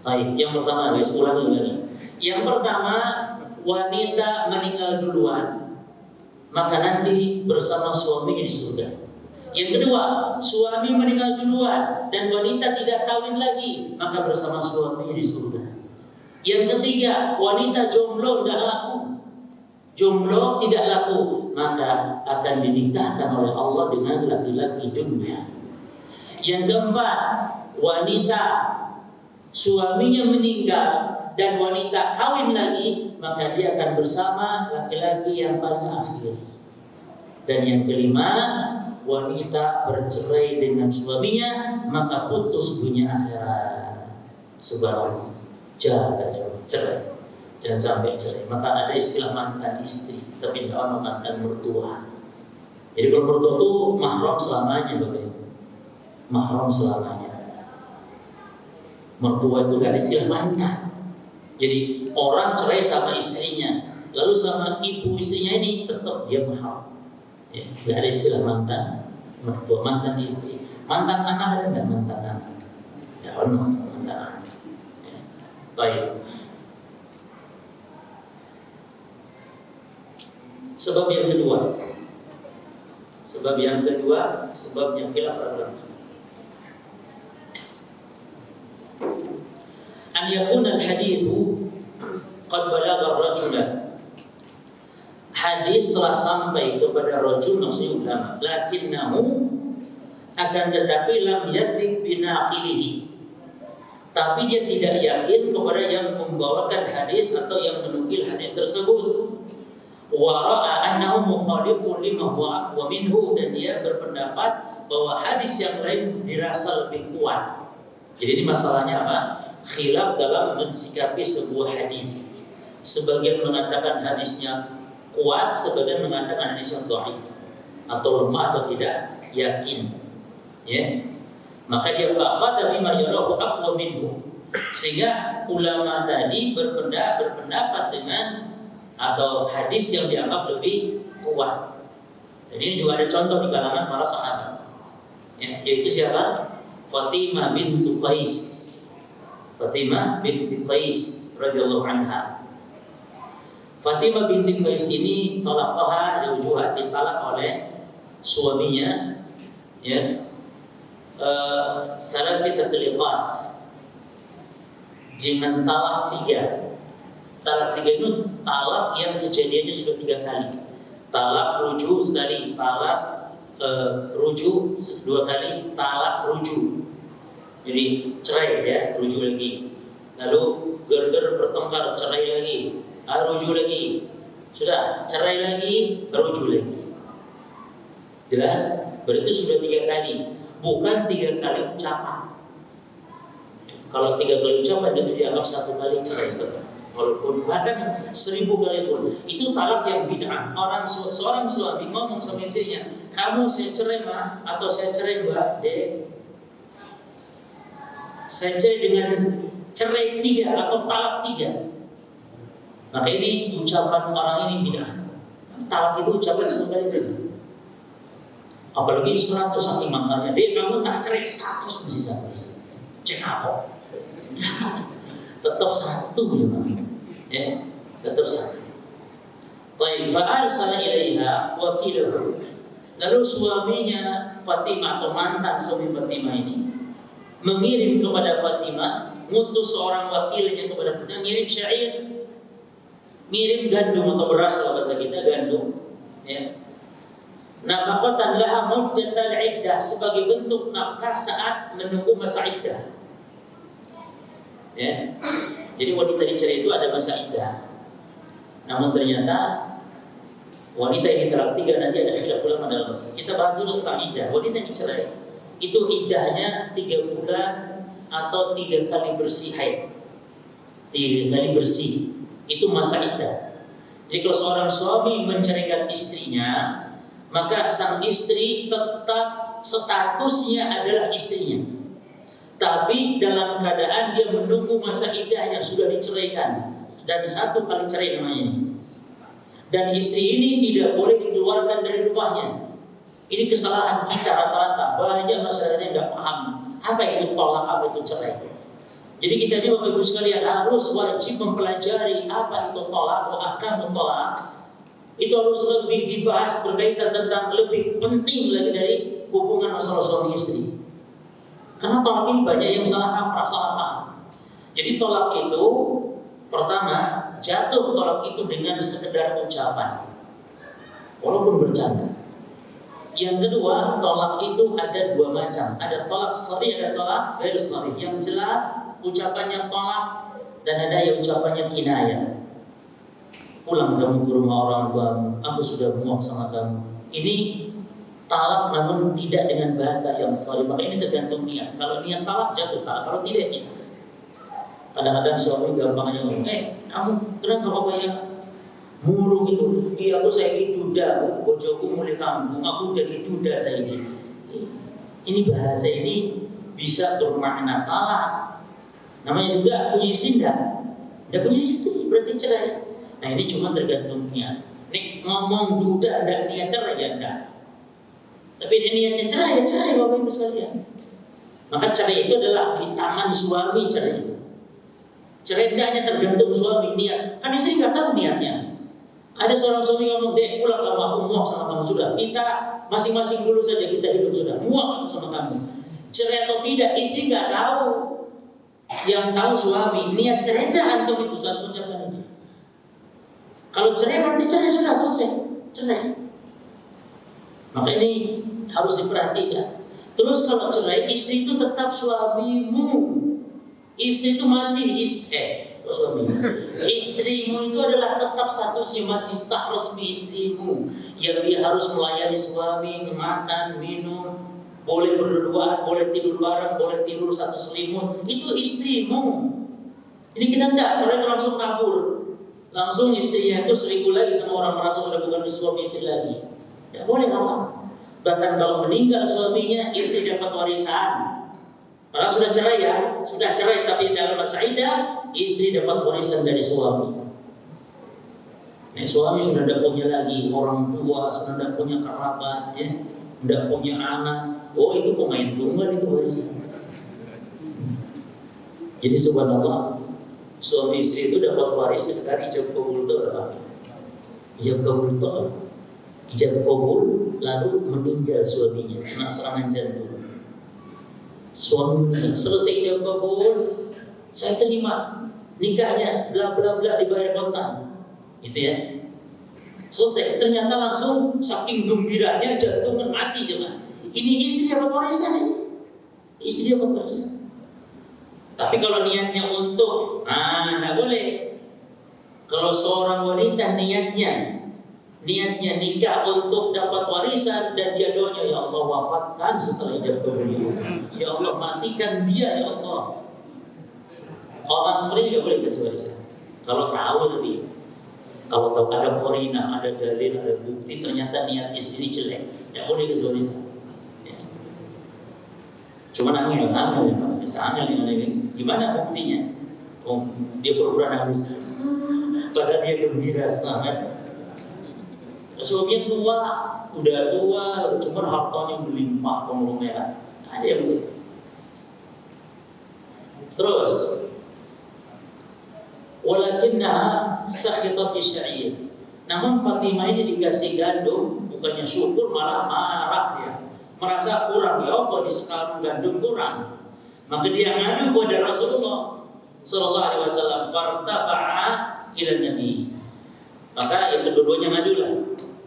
Baik, yang pertama, guys, ulangi lagi. Yang pertama, wanita meninggal duluan, maka nanti bersama suaminya di surga. Yang kedua, suami meninggal duluan dan wanita tidak kawin lagi, maka bersama suaminya di surga. Yang ketiga, wanita jomblo tidak laku. Jomblo tidak laku, maka akan dinikahkan oleh Allah dengan laki-laki dunia. Yang keempat, wanita suaminya meninggal dan wanita kawin lagi, maka dia akan bersama laki-laki yang paling akhir. Dan yang kelima, wanita bercerai dengan suaminya, maka putus dunia akhirat. Subhanallah. Jangan cerai, jangan sampai cerai. Maka ada istilah mantan istri, tapi tidak ada mantan mertua. Jadi kalau mertua itu mahram selamanya, Bapak. Mahram selamanya. Mertua itu kan istilah mantan. Jadi orang cerai sama istrinya, lalu sama ibu istrinya ini tetap dia mahram. Ya, tidak ada istilah mantan mertua, mantan istri. Mantan anak ada nggak? Mantan anak? Tidak ada mantan anak. Ya. Baik. Sebab yang kedua, sebabnya khilaf para ulama. An yakuna al-hadithu qad balagha ar-rajula. Hadis telah sampai kepada rajul, maksudnya ulama, lakinnahu, akan tetapi lam yasik binaqilihi, tapi dia tidak yakin kepada yang membawakan hadis atau yang menukil hadis tersebut. Wa ra'a annahu mukhalifun lima huwa aqwa minhu, dan dia berpendapat bahwa hadis yang lain dirasa lebih kuat. Jadi ini masalahnya apa? Khilaf dalam mensikapi sebuah hadis. Sebagian mengatakan hadisnya kuat, sebagian mengatakan hadisnya dhaif atau lemah atau tidak yakin. Ya. Maka dia fa'akhadha bima yarahu aqwa minhu, sehingga ulama tadi berpendapat dengan atau hadis yang dianggap lebih kuat. Jadi ini juga ada contoh di kalangan para sahabat, ya, yaitu siapa? Fatimah binti Qais radhiyallahu anha. Fatimah binti Qais ini talaqaha zawjuha, ditalak oleh suaminya, ya, salasi tatliqat, dengan talak 3. Talak 3 itu talak yang kejadiannya sudah 3 kali. Talak rujuk sekali, talak rujuk 2 kali, talak rujuk. Jadi cerai ya, rujuk lagi. Lalu gerger bertengkar, cerai lagi, rujuk lagi. Sudah, cerai lagi, rujuk lagi. Jelas? Berarti sudah 3 kali. Bukan 3 kali ucapan. Kalau 3 kali ucapan itu dianggap 1 kali cerai. Walaupun bahkan 1000 kali pun itu talak yang bid'ah. Seorang suami ngomong sama istrinya, kamu saya cerai mah, atau saya cerai mbak dek, saya cerai dengan cerai 3 atau talak 3. Maka ini ucapan orang ini bid'ah. Talak itu ucapan 1 kali saja. Apalagi 100 saking maknanya, dek kamu tak cerai 100 mesti sampai. Cek apa? Tetap 1 ya, tetap 1. Baik, fa'arsala ilaiha wakiluhu. Lalu suaminya Fatimah atau mantan suami Fatimah ini mengirim kepada Fatimah, ngutus seorang wakilnya kepada Fatimah, ngirim syair, ngirim gandum atau beras kalau bahasa kita gandum, ya. Nafaqatan laha muddatal iddah, sebagai bentuk nafkah saat menunggu masa iddah. Ya. Jadi wanita dicerai itu ada masa iddah. Namun ternyata wanita yang ditalak 3 nanti ada khilaf ulama dalam masalah. Kita bahas dulu tentang iddah. Wanita yang dicerai itu iddahnya 3 bulan atau 3 kali bersih haid. 3 kali bersih. Itu masa iddah. Jadi kalau seorang suami menceraikan istrinya, maka sang istri tetap statusnya adalah istrinya. Tapi dalam keadaan dia menunggu masa iddah yang sudah diceraikan, dan 1 kali cerai namanya. Dan istri ini tidak boleh dikeluarkan dari rumahnya. Ini kesalahan kita rata-rata. Banyak masyarakat yang tidak paham apa itu tolak, apa itu cerai. Jadi kita ini Bapak Ibu sekalian harus wajib mempelajari apa itu tolak, ahkam tolak. Itu harus lebih dibahas berkaitan tentang lebih penting lagi dari hubungan masalah suami istri. Karena tolak ini banyak yang salah paham. Jadi tolak itu pertama, jatuh tolak itu dengan sekedar ucapan, walaupun bercanda. Yang kedua, tolak itu ada 2 macam. Ada tolak shar'i, ada tolak ghair shar'i. Yang jelas ucapannya tolak, dan ada yang ucapannya kinayah. Pulang kamu ke rumah orang tuamu, aku sudah muak sama kamu. Ini talak namun tidak dengan bahasa yang shar'i. Maka ini tergantung niat. Kalau niat talak jatuh talak, kalau tidak tidak. Kadang-kadang suami gampangnya ngomong, kamu kenapa bapak ya murung itu? Iya aku saya duda, bojoku mulai kampung, aku jadi duda saya ini. Ini bahasa ini bisa bermakna talak. Namanya duda punya istri tidak punya istri berarti cerai. Nah ini cuma tergantung niat. Nih ngomong duda dan niat cerai ya enggak. Tapi ini niatnya cerai ya cerai bapak ibu sekalian. Maka cerai itu adalah di tangan suami cerai itu. Cerai hanya tergantung suami niat. Kan istri nggak tahu niatnya. Ada seorang suami ngomong, dek pulang kamu, aku muak sama kamu. Sudah, kita masing-masing dulu saja, kita hidup sudah. Muak aku sama kamu. Cerai atau tidak, istri nggak tahu. Yang tahu suami, niat cerai dah antum itu saat ucapan itu. Kalau cerai berarti cerai sudah selesai, cerai. Maka ini harus diperhatikan. Terus kalau cerai, istri itu tetap suamimu. Istri itu masih suami. Istrimu itu adalah tetap statusnya masih sah resmi istrimu, yang dia harus melayani suami, makan, minum, boleh berduaan, boleh tidur bareng, boleh tidur satu selimut. Itu istrimu. Ini kita enggak cerai langsung kabur, langsung istrinya itu selingkuh lagi sama orang, merasa sudah bukan suami istri lagi. Tidak boleh kawan. Bahkan kalau meninggal suaminya, istri dapat warisan. Kalau sudah cerai ya, sudah cerai tapi dalam masa iddah, istri dapat warisan dari suami. Nah, suami sudah tidak punya lagi orang tua, sudah tidak punya kerabat, ya, tidak punya anak. Oh, itu pemain tunggal itu warisan. Jadi subhanallah, suami istri itu dapat warisan dari ijab kabul itu apa? Ijab kabul itu apa? Ijab kabul lalu meninggal suaminya kena serangan jantung. Suami selesai ijab kabul, saya terima nikahnya, bla bla bla, dibayar kontan, itu ya. Selesai, ternyata langsung saking gembiranya jantungan mati jangan. Ini istri dapat warisan ini, istri dapat warisan. Tapi kalau niatnya untuk, nggak boleh. Kalau seorang wanita niatnya nikah untuk dapat warisan dan dia doanya, ya Allah wafatkan setelah ijab kabul, ya Allah matikan dia, ya Allah. Orang seperti tidak boleh kasih warisan. Kalau tahu lebih, kalau tahu ada korina, ada dalil, ada bukti, ternyata niat istri jelek, tidak boleh kasih warisan. Ya. Cuma angin, bisa angin ini. Gimana buktinya? Oh, dia pura-pura nangis, padahal dia gembira sangat. Suaminya tua, udah tua, cuma hartanya berlimpah, konglomerat. Ada yang begitu. Terus, walakinnaha sakhitati sya'ir. Namun Fatimah ini dikasih gandum, bukannya syukur malah marah dia. Merasa kurang, ya Allah di sekarang gandum kurang. Maka dia ngadu kepada Rasulullah sallallahu alaihi wasallam, fartafa'a ila Nabi. Maka yang kedua-duanya ngadulah.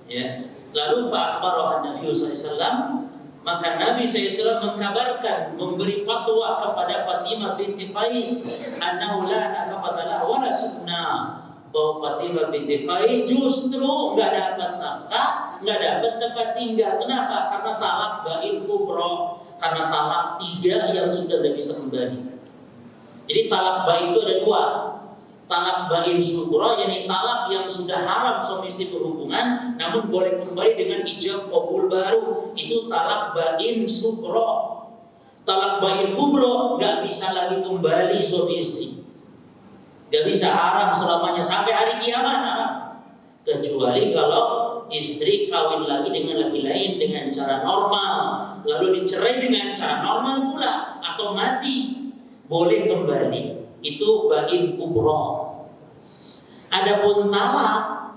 Ya. Lalu fa'akhbaraha Nabi sallallahu alaihi wasallam, maka Nabi SAW mengkabarkan, memberi fatwa kepada Fatimah binti Qais, annahu la nafaqata lahu wa la sukna, bahwa Fatimah binti Qais justru enggak dapat nafkah, enggak dapat tempat tinggal. Kenapa? Karena talak bain kubra, karena talak 3 yang sudah tidak bisa kembali. Jadi talak bain itu ada 2. Talak bain sughra, yakni talak yang sudah haram suami istri berhubungan, namun boleh kembali dengan ijab kabul baru. Itu talak bain sughra. Talak bain kubra nggak bisa lagi kembali suami istri, nggak bisa, haram selamanya sampai hari kiamat, haram. Kecuali kalau istri kawin lagi dengan laki lain dengan cara normal, lalu dicerai dengan cara normal pula, atau mati, boleh kembali. Itu bain kubra. Adapun talak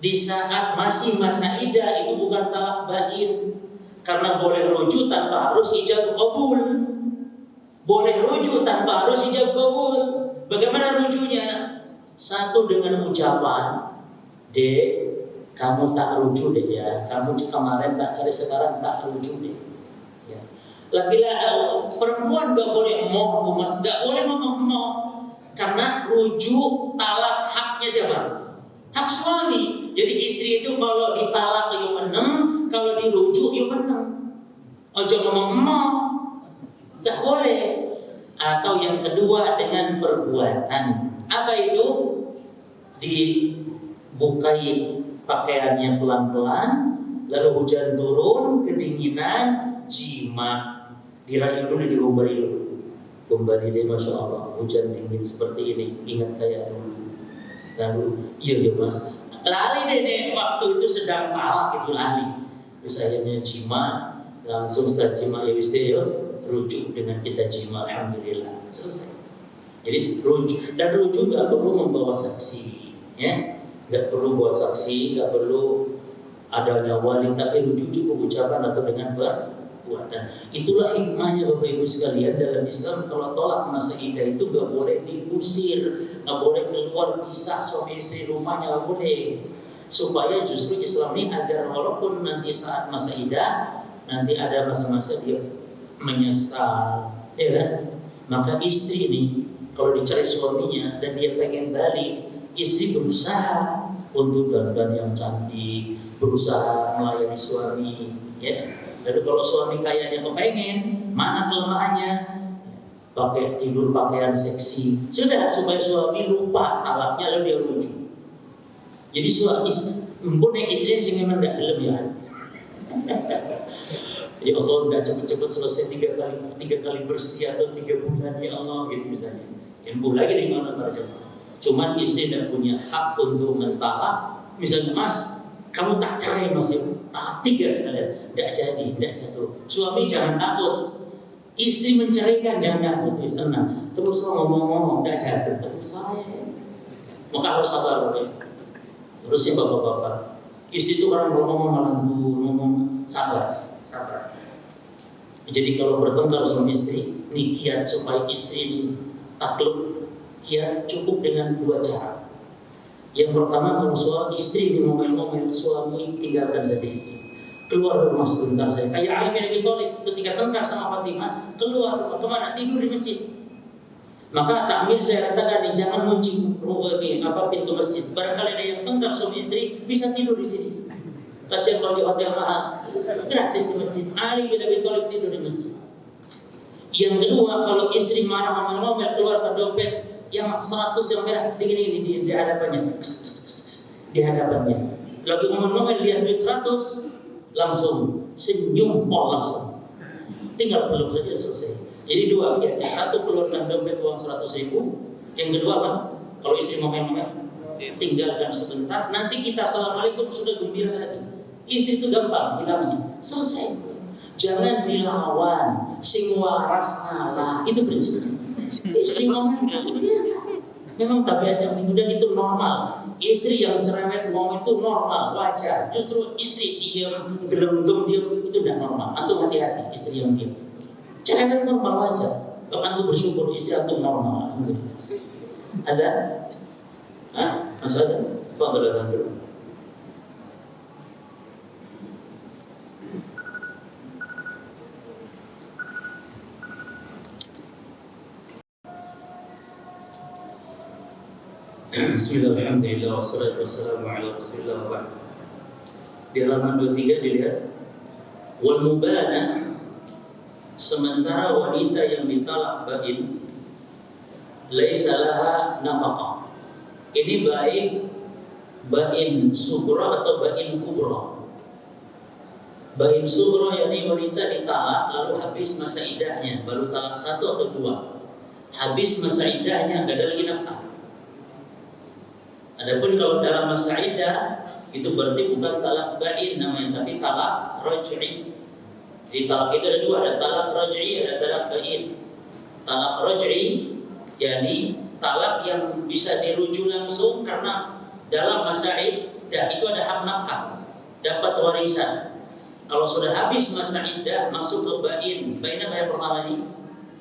di saat masih masa iddah itu bukan talak bain, karena boleh rujuk tanpa harus ijab kabul. Boleh rujuk tanpa harus ijab kabul. Bagaimana rujuknya? Satu, dengan ucapan, dek, kamu tak rujuk deh ya, kamu kemarin tak cari, sekarang tak rujuk deh. Ya. Laki-laki, perempuan gak boleh emoh, mas, gak boleh ngomong emoh, karena rujuk talak haknya siapa? Hak suami. Jadi istri itu kalau ditalak ya menang, kalau dirujuk ya menang. Ojo ngomong emoh, gak boleh. Atau yang kedua dengan perbuatan. Apa itu? Dibukai pakaiannya pelan-pelan, lalu hujan turun, kedinginan, jima, dirayu dulu, digombari dulu. Gombari deh, masya Allah, hujan dingin seperti ini, ingat kayak dulu. Lalu, iya mas, lali deh, waktu itu sedang talak itu lali. Terus akhirnya jima, langsung setelah jima ya wisdeo, rujuk dengan kita jima, alhamdulillah, selesai. Jadi rujuk, dan rujuk gak perlu membawa saksi, ya. nggak perlu buat saksi, nggak perlu adanya wali, tapi cukup ucapan atau dengan perbuatan. Itulah hikmahnya Bapak Ibu sekalian dalam Islam. Kalau tolak masa idah itu nggak boleh diusir, nggak boleh keluar pisah suami istri rumahnya, nggak boleh. Supaya justru Islam ini agar walaupun nanti saat masa idah nanti ada masa-masa dia menyesal, ya kan? Maka istri ini kalau dicerai suaminya dan dia pengen balik, istri berusaha untuk dandan yang cantik, berusaha melayani suami, ya. Lalu kalau suami kayaknya kepengen, mana kelemahannya? Pakai tidur pakaian seksi, sudah supaya suami lupa talaknya lalu dia rujuk. Jadi suami mempunyai istri yang memang tidak gelem ya. Ya Allah, nggak cepet-cepet selesai tiga kali bersih atau 3 bulan ya Allah gitu misalnya. Yang lagi di mana para jemaah. Cuman istri tidak punya hak untuk mentalak. Misalnya, Mas, kamu tak cerai Mas, talak 3 sekalian, tidak jadi, tidak jatuh. Suami jangan takut, istri menceraikan jangan takut, tenang. Terus ngomong-ngomong tidak jatuh, terus saya. Maka harus sabar, ya. Terus ya bapak-bapak, istri itu orang ngomong ngomong sabar. Jadi kalau bertengkar suami istri, ini kiat supaya istri ini takluk, kiat cukup dengan 2 cara. Yang pertama, kalau suami istri ngomel-ngomel, suami tinggalkan saja istri. Keluar rumah sebentar saja. Kayak Ali bin Abi Thalib ketika tengkar sama Fatimah, keluar kemana? Tidur di masjid. Maka takmir saya katakan, jangan kunci pintu masjid. Barangkali ada yang tengkar suami istri, bisa tidur di sini. Kasihan kalau di hotel mahal, gratis di masjid. Ali bin Abi Thalib tidur di masjid. Yang kedua, kalau istri marah ngomel-ngomel, keluarkan dompet yang 100 yang merah di hadapannya, di hadapannya. Lagi ngomel-ngomel lihat duit 100, langsung senyum, langsung. Tinggal peluk saja selesai. Jadi 2 ya, satu keluarkan dompet uang 100.000, yang kedua apa? Kalau istri ngomel-ngomel, tinggalkan sebentar, nanti kita assalamualaikum sudah gembira lagi. Istri itu gampang hilangnya, selesai. Jangan dilawan, sing waras ngalah, itu prinsipnya. Istri ngomong, memang tabiatnya itu dan itu normal. Istri yang cerewet ngomong itu normal, wajar. Justru istri diam, gelenggam diam itu tidak normal. Antum hati-hati istri yang diam. Cerewet normal wajar. Kalau antum bersyukur istri antum normal. Ada? Masih ada? Fadhil dulu. Bismillahirrahmanirrahim. Wassalatu wassalamu ala Rasulillah wa ba'd. Di halaman 23 dilihat, wal mubanah, sementara wanita yang ditalak bain laisa laha nafaqah. Ini baik bain sughra atau bain kubra. Bain sughra yakni wanita ditalak lalu habis masa iddahnya, baru talak 1 atau 2. Habis masa iddahnya enggak ada lagi nafkah. Adapun kalau dalam masa iddah itu berarti bukan talak bain namanya, tapi talak raj'i. Jadi talak itu ada 2, ada talak raj'i, ada talak bain. Talak raj'i yakni talak yang bisa dirujuk langsung karena dalam masa iddah itu ada hak nafkah, dapat warisan. Kalau sudah habis masa iddah masuk ke bain. Bain apa yang pertama ini?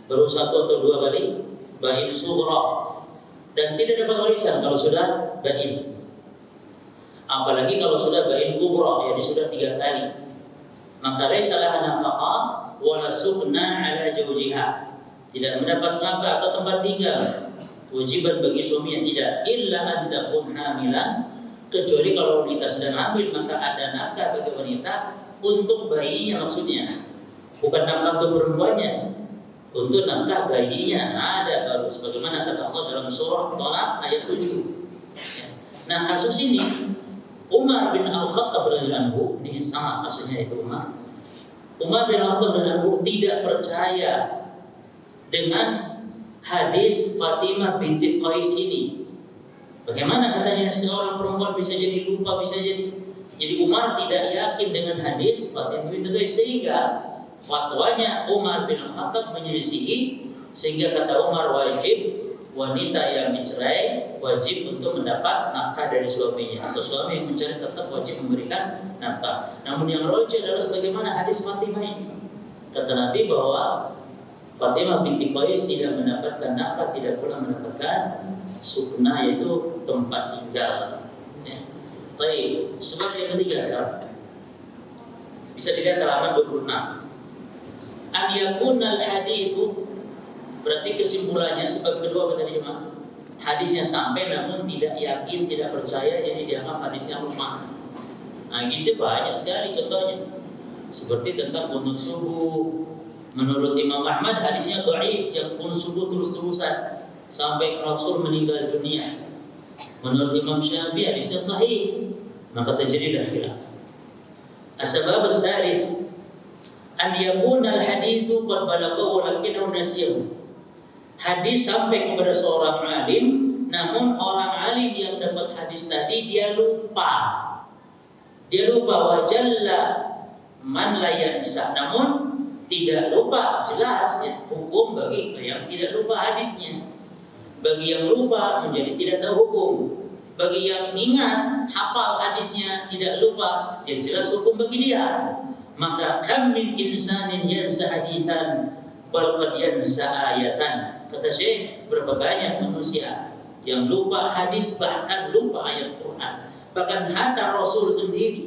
Baru 1 atau 2 kali. Bain sughra. Dan tidak dapat warisan kalau sudah bain. Apalagi kalau sudah bain kubra, jadi sudah 3 kali. Maka laisa laha nafaqah wala sukna ala zawjiha. Tidak mendapat nafkah atau tempat tinggal. Kewajiban bagi suaminya tidak, illa an takun hamilan, kecuali kalau wanita sedang hamil maka ada nafkah bagi wanita untuk bayinya, maksudnya bukan nafkah untuk perempuannya. Untuk nafkah bayinya ada baru, sebagaimana kata Allah dalam surah Thalaq ayat 7. Nah, kasus ini Umar bin Al-Khattab radhiyallahu anhu, ini sama kasusnya itu Umar bin Al-Khattab radhiyallahu anhu tidak percaya dengan hadis Fatimah binti Qais ini. Bagaimana katanya seorang perempuan bisa jadi lupa, bisa jadi Umar tidak yakin dengan hadis Fatimah binti Qais, sehingga fatwanya Umar bin Al-Khattab menyelisihi, sehingga kata Umar wajib wanita yang dicerai wajib untuk mendapat nafkah dari suaminya, atau suami yang mencari tetap wajib memberikan nafkah. Namun yang rajih adalah sebagaimana hadis Fatimah ini. Kata Nabi bahwa Fatimah binti Qais tidak mendapatkan nafkah, tidak pula mendapatkan sukna, yaitu tempat tinggal. Ya. Baik, sebab yang ketiga sekarang bisa dilihat halaman 26. An yakunal hadithu, berarti kesimpulannya sebab kedua apa tadi jemaah? Hadisnya sampai namun tidak yakin, tidak percaya, jadi dianggap hadisnya lemah. Nah gitu banyak sekali contohnya. Seperti tentang kunut subuh. Menurut Imam Ahmad hadisnya dhaif, yang kunut subuh terus-terusan sampai Rasul meninggal dunia. Menurut Imam Syafi'i hadisnya sahih, maka terjadilah khilaf. As-sabab ats-tsalits an yakuna al-haditsu qad balaghahu lakinnahu nasiyahu. Hadis sampai kepada seorang alim, namun orang alim yang dapat hadis tadi dia lupa. Dia lupa, wajalla man la yansa, namun tidak lupa jelas ya, hukum bagi yang tidak lupa hadisnya. Bagi yang lupa menjadi tidak tahu hukum. Bagi yang ingat hafal hadisnya tidak lupa, yang jelas hukum bagi dia. Maka kam min insanin yansa haditsan bal qad yansa ayatan. Kata Syekh, berapa banyak manusia yang lupa hadis, bahkan lupa ayat Quran. Bahkan hatta Rasul sendiri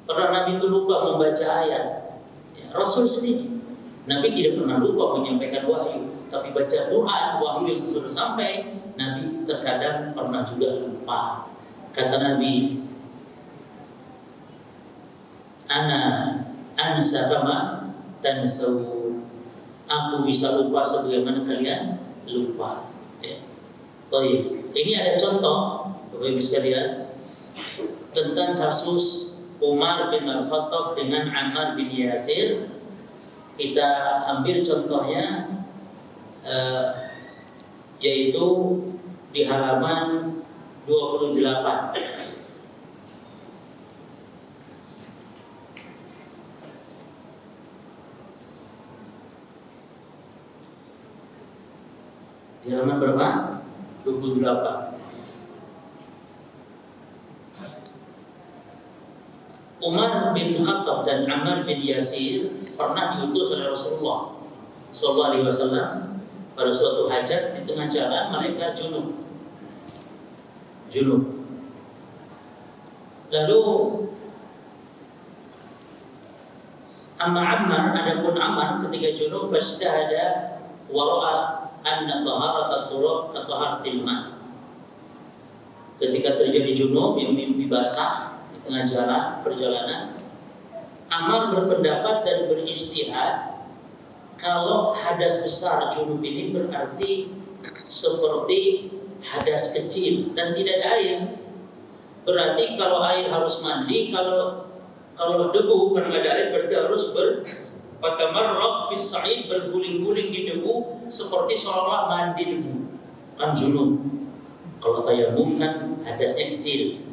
pernah Nabi itu lupa membaca ayat. Ya, Rasul sendiri Nabi tidak pernah lupa menyampaikan wahyu, tapi baca Quran, wahyu yang sudah sampai, Nabi terkadang pernah juga lupa. Kata Nabi, ana ansa kama tansawun. Aku bisa lupa sebagaimana kalian lupa. Ya. Baik. Ini ada contoh, Bapak Ibu sekalian, tentang kasus Umar bin Al-Khattab dengan Ammar bin Yasir. Kita ambil contohnya, yaitu di halaman 28. Di halaman berapa? 28. Umar bin Khattab dan Ammar bin Yasir pernah diutus oleh Rasulullah sallallahu alaihi wasallam pada suatu hajat. Di tengah jalan mereka junub. Lalu Ammar, adapun Ammar ketika junub fastahada wa ra'a anna taharat at-turab ka taharatil ma. Ketika terjadi junub, yang mimpi basah tengah jalan perjalanan, Ammar berpendapat dan berijtihad kalau hadas besar junub ini berarti seperti hadas kecil dan tidak ada air. Berarti kalau air harus mandi, kalau debu karena ada air berarti harus berpatamarraq fis sa'id, berguling-guling di debu seperti seolah-olah mandi debu. Kan junub. Kalau tayamum kan hadasnya kecil.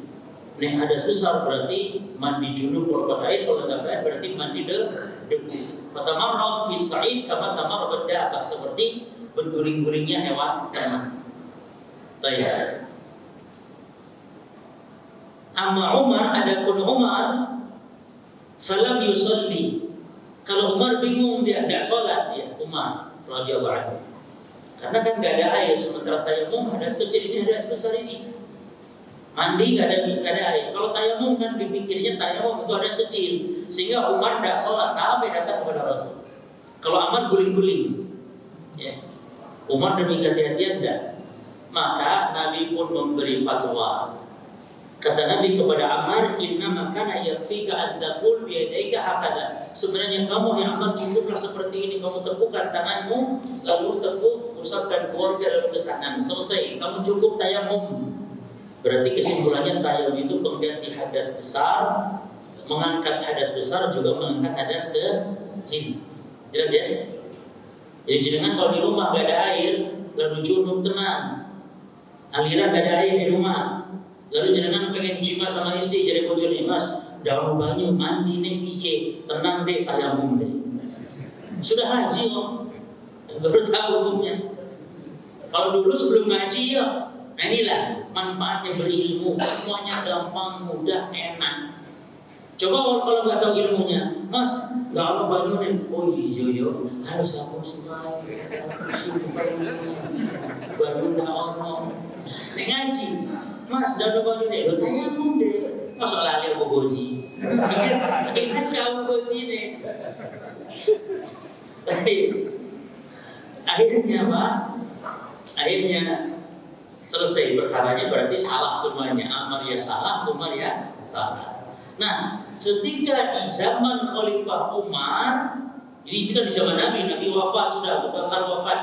Nek hadas besar berarti mandi junub kalau pada air, kalau nggak air berarti mandi debu. Fatamarraq fi sa'id kama tamarraq dabah, seperti berguling-gulingnya hewan ternak. Baik. Amma Umar, adapun Umar falam yusalli. Kalau Umar bingung, dia tidak sholat, ya Umar radhiyallahu anhu. Karena kan nggak ada air, sementara tayamum hadas kecil ini, hadas besar ini. Mandi nggak ada air. Kalau tayamum kan dipikirnya tayamum itu ada kecil, sehingga Umar tidak sholat sampai datang kepada Rasul. Kalau Ammar guling-guling, ya. Umar demi kehati-hatian tidak. Maka Nabi pun memberi fatwa. Kata Nabi kepada Ammar, inna makana yakfika an taqul bi yadayka hakada. Sebenarnya kamu yang Ammar cukuplah seperti ini, kamu tepukkan tanganmu, lalu tepuk, usapkan keluarga lalu ke tangan. Selesai, kamu cukup tayamum. Berarti kesimpulannya tayamum itu pengganti hadas besar, mengangkat hadas besar juga mengangkat hadas kecil. Jelas ya? Jadi jangan kalau di rumah gak ada air, lalu junub tenang, aliran gak ada air di rumah, lalu jangan pengen jima sama istri jadi bojone, mas, daun banyu mandi nih piye, tenang deh tayamum deh. Sudah haji kok, baru tahu hukumnya. Kalau dulu sebelum ngaji ya, nah inilah manfaatnya berilmu. Semuanya gampang, mudah, enak. Coba kalau nggak tahu ilmunya, Mas, nggak ada banyu nih. Oh iya, harus aku semua. Banyu nggak ono. Nek ngaji, Mas, nggak ada banyu nih. Lo tayamum deh. Masuk lali aku gozi. Ingat kamu gozi nih. Tapi akhirnya apa? Akhirnya selesai perkaranya, berarti salah semuanya. Amar ya salah, Umar ya salah. Nah, ketika di zaman Khalifah Umar, ini kita di zaman Nabi wafat sudah, Abu Bakar wafat.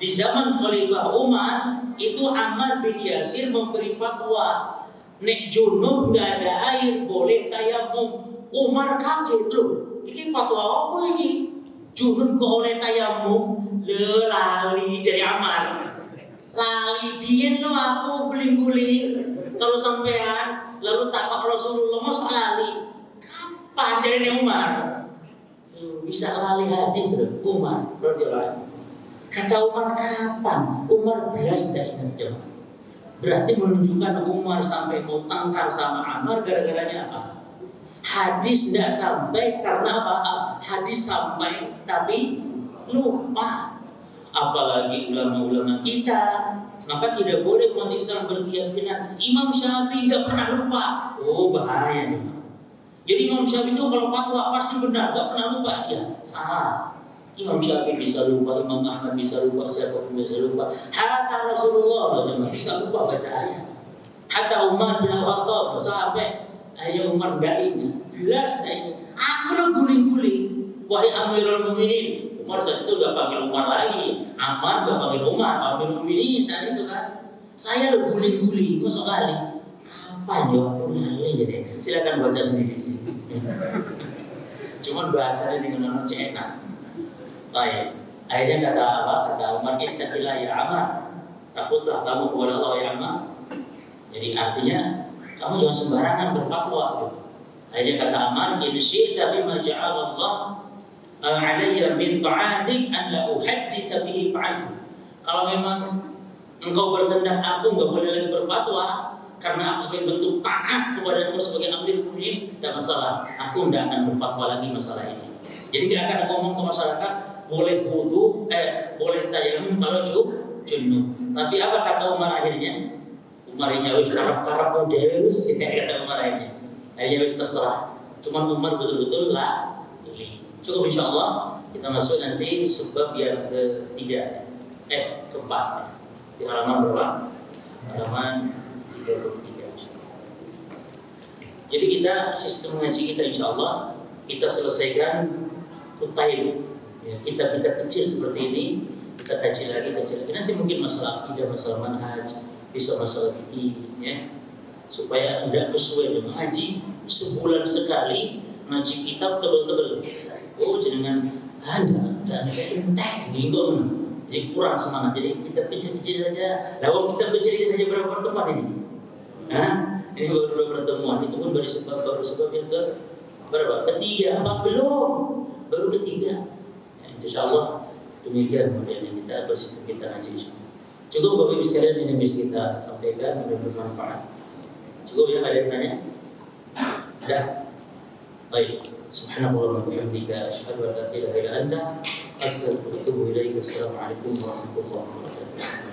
Di zaman Khalifah Umar, itu Ammar bin Yasir memberi fatwa, nek junub nggak ada air boleh tayamum. Umar kaget loh, ini fatwa apa ini? Junub kok oleh tayamum? Lali jadi Ammar. Lali biyen lo aku guling-guling terus sampean lalu takut Rasulullah masa lali. Kapan jadi Umar? Bisa lali hadis loh Umar radhiyallahu. Kata Umar kapan? Umar belas tidak ingat jemaah. Berarti menunjukkan Umar sampai mau tangkar sama Ammar gara-garanya apa? Hadis tidak sampai karena apa? Hadis sampai tapi lupa. Apalagi ulama-ulama kita, maka tidak boleh umat Islam berkeyakinan Imam Syafi'i nggak pernah lupa. Oh bahaya nih. Jadi Imam Syafi'i itu kalau fatwa pasti benar, nggak pernah lupa dia. Salah. Imam Syafi'i bisa lupa, Imam Ahmad bisa lupa, siapa pun bisa lupa. Hatta Rasulullah bisa lupa bacaannya. Hatta Umar bin Khattab sampai akhirnya Umar nggak ingat. Jelas nggak ingat. Aku lo guling-guling. Wahai Amirul Mukminin. Umar saat itu udah panggil Umar lagi, Ammar udah panggil Umar, Amirul Mukminin saat itu kan. Saya udah guling-guling, masuk kali. Apa jawabnya jadi? Silakan baca sendiri di sini. Cuman bahasanya dengan orang enak. Baik. Akhirnya kata apa? Kata Umar, ittaqilah ya Ammar. Takutlah kamu kepada Allah ya Ammar. Jadi artinya kamu jangan sembarangan berfatwa. Akhirnya kata Ammar, in syi'ta bima ja'alallah alayya min ta'atik an la uhadditsa bihi fa'altu. Kalau memang engkau berkehendak aku enggak boleh lagi berfatwa karena aku sebagai bentuk taat kepada engkau sebagai Amirul Mukminin, tidak masalah. Aku tidak akan berfatwa lagi masalah ini. Jadi tidak akan ngomong ke masyarakat boleh wudu, boleh tayamum kalau junub. Tapi apa kata Umar akhirnya? Umar nya wis karep-karep model wis kata Umar akhirnya. Akhirnya wis terserah. Cuman Umar betul-betul lah. Cukup insyaallah kita masuk nanti sebab yang ketiga keempat di halaman berapa? Halaman 33. Jadi kita sistem ngaji kita insyaallah kita selesaikan kutaib. Ya, kita kecil seperti ini kita kaji lagi. Nanti mungkin masalah akidah, masalah manhaj, bisa masalah fikih ya. Supaya tidak sesuai dengan ngaji sebulan sekali ngaji kitab tebel-tebel. Oh jangan ada dan entek bingung. Jadi kurang semangat. Jadi kita kecil-kecil saja. Lalu kita kecil saja berapa pertemuan ini? Ini baru 2 pertemuan. Itu pun baru sebab yang ke berapa? Ketiga, apa belum? Baru ketiga. Ya, insyaallah demikian modelnya kita atau sistem kita ngaji. Cukup Bapak Ibu sekalian ini bisa kita sampaikan dan bermanfaat. Cukup ya, ada yang tanya? Dah. Baik. Subhanallah wa bihamdika asyhadu an la ilaha illa anta astaghfiruka wa atubu ilaik. Assalamualaikum warahmatullahi wabarakatuh.